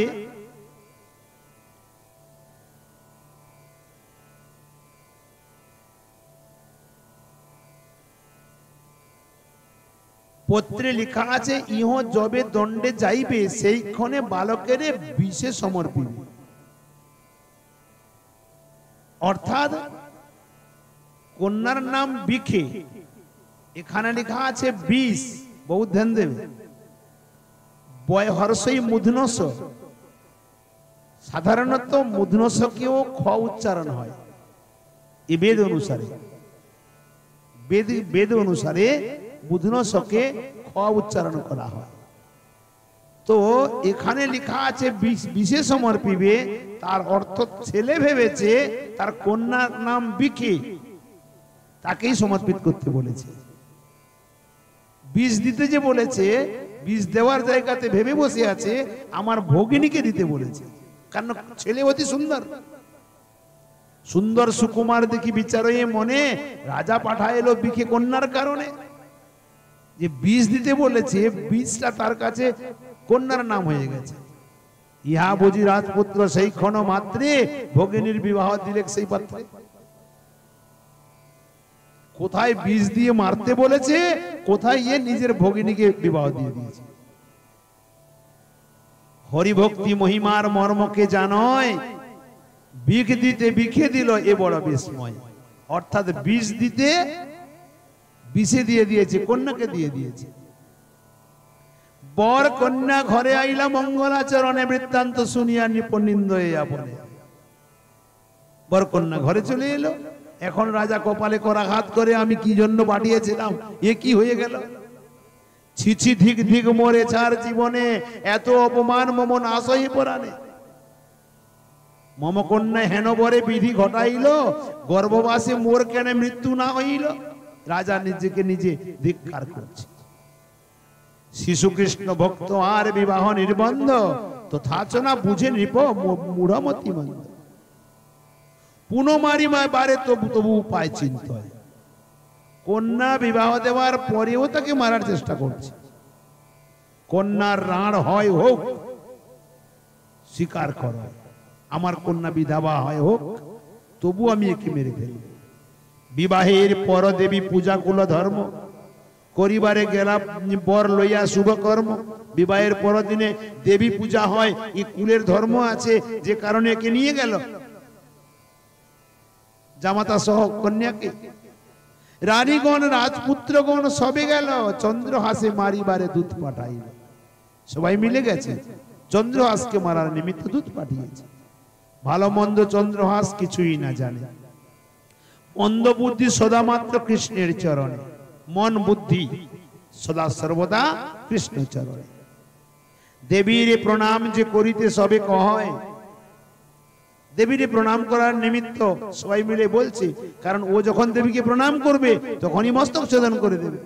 পত্রে লেখা আছে ইহ যবে দণ্ডে যাইবে সেই ক্ষণে বালকের বিষে সমর্পিবে। অর্থাৎ কন্যার নাম বিখে, এখানে লেখা আছে বিষ। বহু ধ্যান দেবে, বয় হর্ষই মুধনস, সাধারণত মুধনসকেও খ উচ্চারণ হয় এই বেদ অনুসারে। বেদ অনুসারে মুধনসকে খ উচ্চারণ করা হয়। তো এখানে লেখা আছে বিশে সমর্পিবে, তার অর্থ ছেলে ভেবেছে তার কন্যার নাম বিখে, তাকেই সমর্পিত করতে বলেছে। বিষ দিতে যে বলেছে, বিষ দেওয়ার জায়গাতে ভেবে বসে আছে আমার ভগিনীকে দিতে বলেছে, কারণ ছেলে অতি সুন্দর। সুন্দর সুকুমার দেখি বিচারে মনে, রাজা পাঠাইলো বিখে কন্যার কারণে। যে বিষ দিতে বলেছে, বিষটা তার কাছে কন্যার নাম হয়ে গেছে। ইহা বুঝি রাজপুত্র সেই ক্ষণ মাত্রে ভগিনীর বিবাহ দিলে সেই পাত্রে। কোথায় বিষ দিয়ে মারতে বলেছে, কোথায় ইয়ে নিজের ভগিনীকে বিবাহ দিয়ে দিয়েছে। হরিভক্তি মহিমার মর্মকে জানয়, বিষ দিতে বিখে দিল এ বড় বিস্ময়। অর্থাৎ বিষ দিতে বিষে দিয়ে দিয়েছে, কন্যাকে দিয়ে দিয়েছে। বর কন্যা ঘরে আইলা মঙ্গলাচরণে, বৃত্তান্ত শুনিয়া নিপনিন্দ আপনে। বর কন্যা ঘরে চলে এলো, এখন রাজা কপালে করাঘাত করে আমি কি জন্য পাঠিয়েছিলাম, এ কি হয়ে গেল। ছিছি ধিক ধিক মরে ছাড় জীবনে, এত অপমান মম নাশই পরাণে। মম কন্যা হেন বরে বিধি ঘটাইল, গর্ভবাসে মোর কেন মৃত্যু না হইল। রাজা নিজেকে নিজে ধিক্কার করছে। শিশু কৃষ্ণ ভক্ত আর বিবাহ নির্বন্ধ, তথাচ না বুঝে নৃপ মূঢ়মতি মন্দ। পুনঃ মারিমায় বারে তবু উপায় চিন্ত। কন্যা বিবাহ দেওয়ার পরেও তাকে মারার চেষ্টা করছে। কন্যার রাঁড় হয় হোক, স্বীকার কর আমার কন্যা বিধবা হয় হোক, তবু আমি একে মেরে ফেলব। বিবাহের পর দেবী পূজা কুল ধর্ম, করিবারে গেলা বর লইয়া শুভ কর্ম। বিবাহের পর দিনে দেবী পূজা হয়, এই কুলের ধর্ম আছে, যে কারণে একে নিয়ে গেল জামাতা সহ কন্যাকে। রানীগণ রাজপুত্রগণ সবে গেল, চন্দ্রহাসে মারিবারে দূত পাঠাইল। সবাই মিলে গেছে, চন্দ্রহাসকে মারার নিমিত্ত দূত পাঠিয়েছে। ভালো মন্দ চন্দ্রহাস কিছুই না জানে। মন্দ বুদ্ধি সদা মাত্র কৃষ্ণের চরণে, মন বুদ্ধি সদা সর্বদা কৃষ্ণ চরণে। দেবীর প্রণাম যে করিতে সবে কয়, দেবীর প্রণাম করার নিমিত্ত সবাই মিলে বলছে, কারণ ও যখন দেবীকে প্রণাম করবে তখনই মস্তক ছেদন করে দেবে।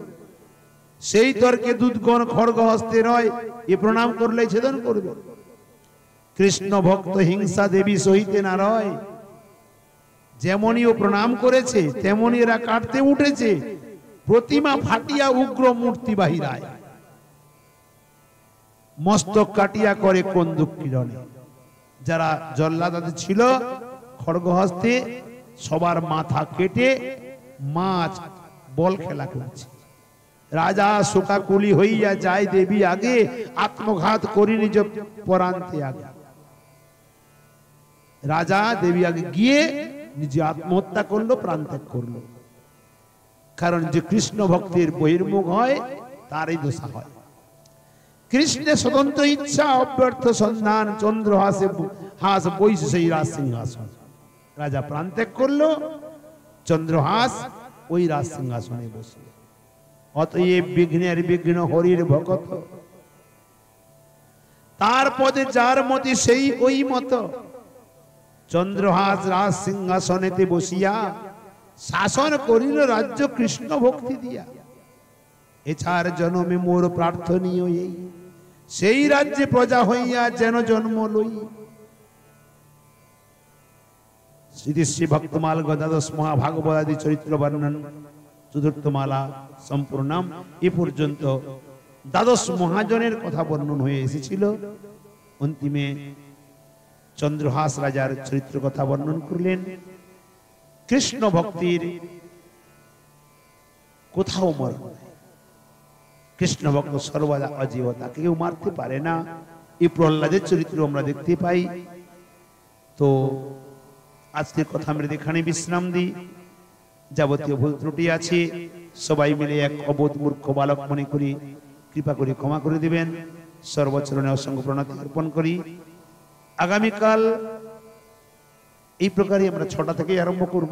সেই তর্কে দূতগণ খড়গ হস্তে রয়, এ প্রণাম করলে ছেদন করবে। কৃষ্ণ ভক্ত হিংসা দেবী সহিতে না রয়। যেমনই ও প্রণাম করেছে তেমনি এরা কাটতে উঠেছে, প্রতিমা ফাটিয়া উগ্র মূর্তি বাহিরায়। মস্তক কাটিয়া করে কন্দুক কিরণে। যারা জল্লাদাতে ছিল খড়গ হস্তে সবার মাথা কেটে মাছ বল খেলা করছে। রাজা শোকাকুলি হইয়া যায় দেবী আগে, আত্মঘাত করি নিজ পরান্তে আগে। রাজা দেবী আগে গিয়ে নিজে আত্মহত্যা করলো, প্রাণ ত্যাগ করলো। কারণ যে কৃষ্ণ ভক্তির বহির্মুখ হয় তারই দশা হয়। কৃষ্ণের স্বতন্ত্র ইচ্ছা, অব্যর্থ সন্ধান, চন্দ্র হাস বইছে সেই রাজ সিংহাসন। রাজা প্রাণ ত্যাগ করলো, চন্দ্রহাস ওই রাজ সিংহাসনে বসে। অতএব বিঘ্নের বিঘ্ন হরির ভকত, তার পদে যার মতি সেই ওই মত। চন্দ্রহাস রাজ সিংহাসনেতে বসিয়া শাসন করিল রাজ্য কৃষ্ণ ভক্তি দিয়া। এছাড় জন্মে মোর প্রার্থনীয় এই, সেই রাজ্যে প্রজা হইয়া যেন জন্ম লই। শ্রী শ্রী ভক্তমাল গদাদশ মহাভাগবতাদি চরিত্র বর্ণন চতুর্থমালা সম্পূর্ণাম এ পর্যন্ত দ্বাদশ মহাজনের কথা বর্ণন হয়ে এসেছিল। অন্তিমে চন্দ্রহাস রাজার চরিত্র কথা বর্ণন করলেন। কৃষ্ণ ভক্তির কোথাও মরণ নাই। কৃষ্ণ ভক্ত সর্বদা অজীব, তাকে কেউ মারতে পারে না। এই প্রহ্লাদের চরিত্র আমরা দেখতে পাই। তো আজকের কথা আমরা এখানে বিশ্রাম দিই। যাবতীয় ভুল ত্রুটি আছে সবাই মিলে এক অবোধ মূর্খ বালক মনে করি কৃপা করে ক্ষমা করে দিবেন। সর্বচরণে অসংখ্য প্রণতি অর্পণ করি। আগামীকাল এই প্রকারই আমরা 6টা থেকে আরম্ভ করব।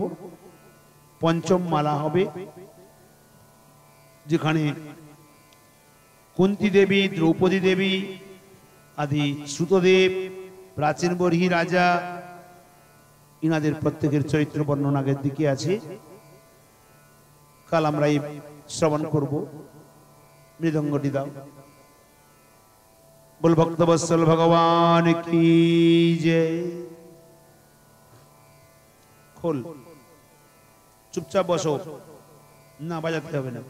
পঞ্চম মালা হবে, যেখানে কুন্তী দেবী, দ্রৌপদী দেবী আদি, শ্রুতদেব, প্রাচীন বর্হি রাজা, ইনাদের প্রত্যেকের চরিত্র বর্ণন আগের দিকে আছে। কাল আমরা এই শ্রবণ করব। মৃদঙ্গটি দাও। বল ভক্তবৎসল ভগবান কি জয়। খোল, চুপচাপ বসো, না বাজাতে হবে না,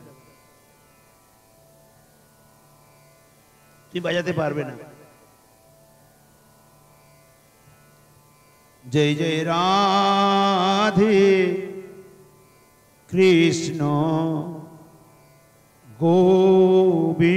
তুই বাজাতে পারবে না। জয় জয় রাধে কৃষ্ণ গোবিন্দ।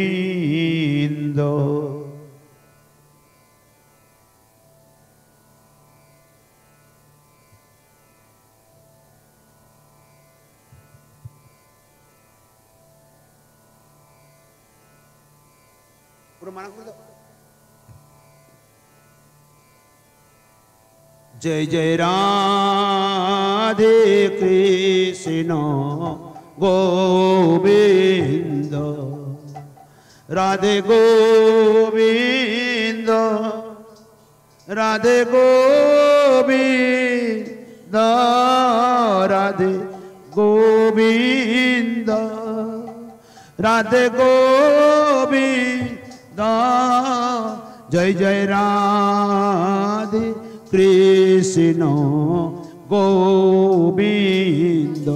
जय जय राधे कृष्ण गोविंद, राधे गोविंद, राधे गोविंद, राधे गोविंद, राधे गोविंद। जय जय राधे कृष्ण गोविंद।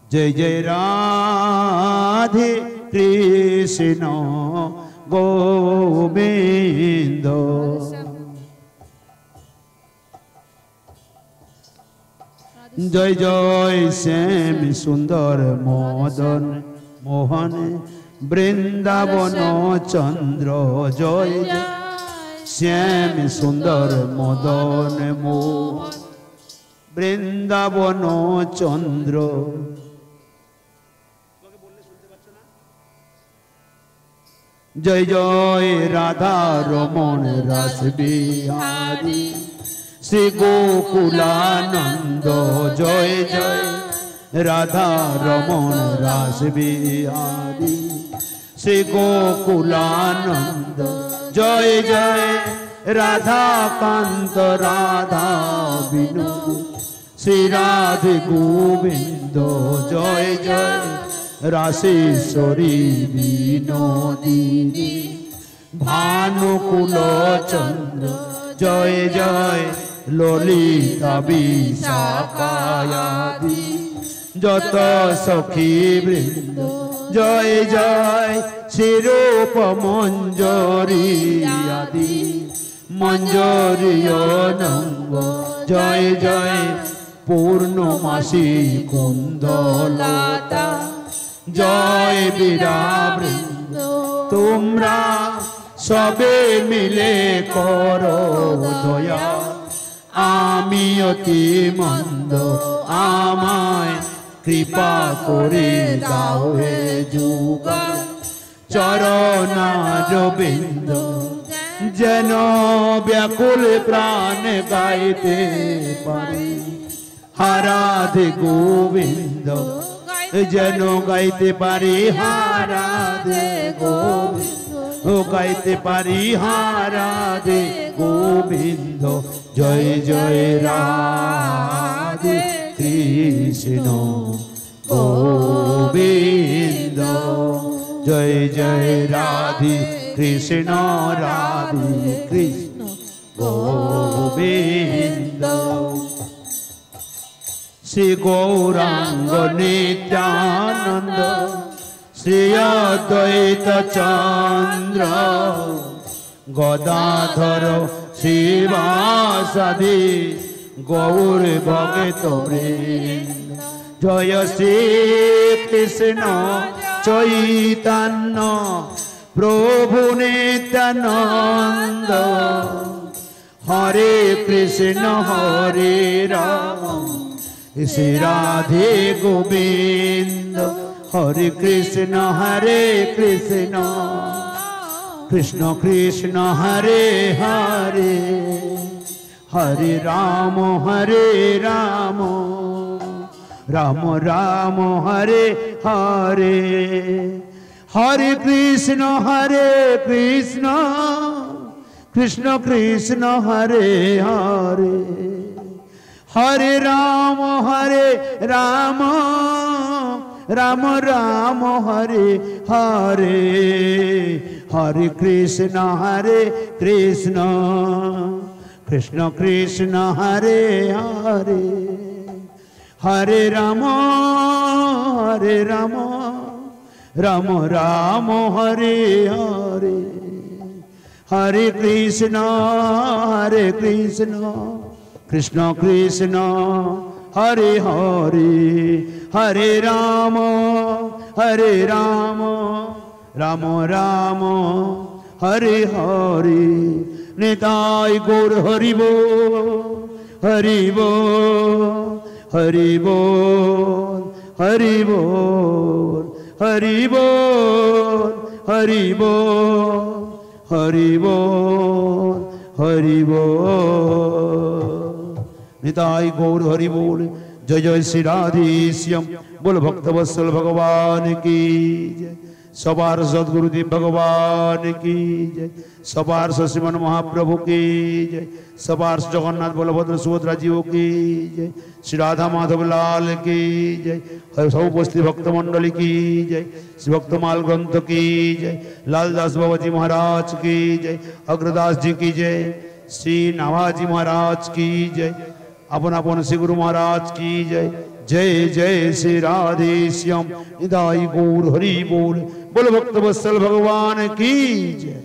जय जय राधे कृष्ण गोविंद। जय जय श्याम सुंदर मदन मोहन বৃন্দাবন চন্দ্র। জয় শ্যাম সুন্দর মদন মোহন বৃন্দাবন চন্দ্র। জয় জয় রাধা রমণ রাস বিহারী শ্রী গোকুলানন্দ। জয় জয় রাধা রমণ রাস বিহারী শ্রী গোকুলানন্দ। জয় জয় রাধা কান্ত রাধা বিনোদ শ্রী রাধে গোবিন্দ। জয় জয় রাসেশ্বরী বিনোদিনী ভানুকুল চন্দ্র। জয় জয় ললিতা বিশাখায়াদি যত সখী বৃন্দ। জয় জয় শ্রীরূপ মঞ্জরী আদি মঞ্জরী নঙ্গ। জয় জয় পূর্ণমাসী কুন্দলতা। জয় বীরা বৃন্দ তোমরা सबे मिले करो दया आमी अति मंद आमाय कृपा करे दाओ हे जुगल चरणार बिंद जेन व्याकुल प्राण गाइते पारी हाराधे गोविंद जेन गाइते पारी हाराधे गोविंद गाइते पारी हाराधे गोविंद जय जय राधे कृष्ण गोविंद जय जय राधे कृष्ण राधे कृष्ण गोविंद श्री गौरांग नित्यानंद श्री अद्वैत चंद्र गदाधर शिवासादि गौर भगत वृंद जय श्री कृष्ण चैतन्य प्रभु नित्यानंद हरे कृष्ण हरे राम श्री राधे गोविंद हरे कृष्ण कृष्ण कृष्ण हरे हरे हरे राम राम राम हरे हरे हरे कृष्ण कृष्ण कृष्ण हरे हरे हरे राम राम राम हरे हरे हरे कृष्ण कृष्ण कृष्ण हरे हरे हरे राम राम हरे हरे हरे कृष्ण कृष्ण कृष्ण हरे हरे हरे राम राम हरे हरे निताय गौर हरि बोल हरि बोल हरि बोल हरि बोल हरि बोल हरि बोल हरि बोल हरि बोल निताय गौर हरि बोल जय जय श्री राधेश्याम बोल भक्तवत्सल भगवान की जय सबार सदगुरुदेव भगवान की जय सबार श्रीमन महाप्रभु की जय सबार जगन्नाथ बलभद्र सुभद्रा जीव की जय श्री राधा माधव लाल की जय सब उपस्थित भक्त मंडली की जय श्री भक्तमाल ग्रंथ की जय लालदास बाबा जी महाराज की जय अग्रदास जी की जय श्री नाभाजी महाराज की जय अपन अपन श्री गुरु महाराज की जय जय जय श्री राधेश्याम निताय गौर हरि बोल बोल भक्तवत्सल भगवान की जय।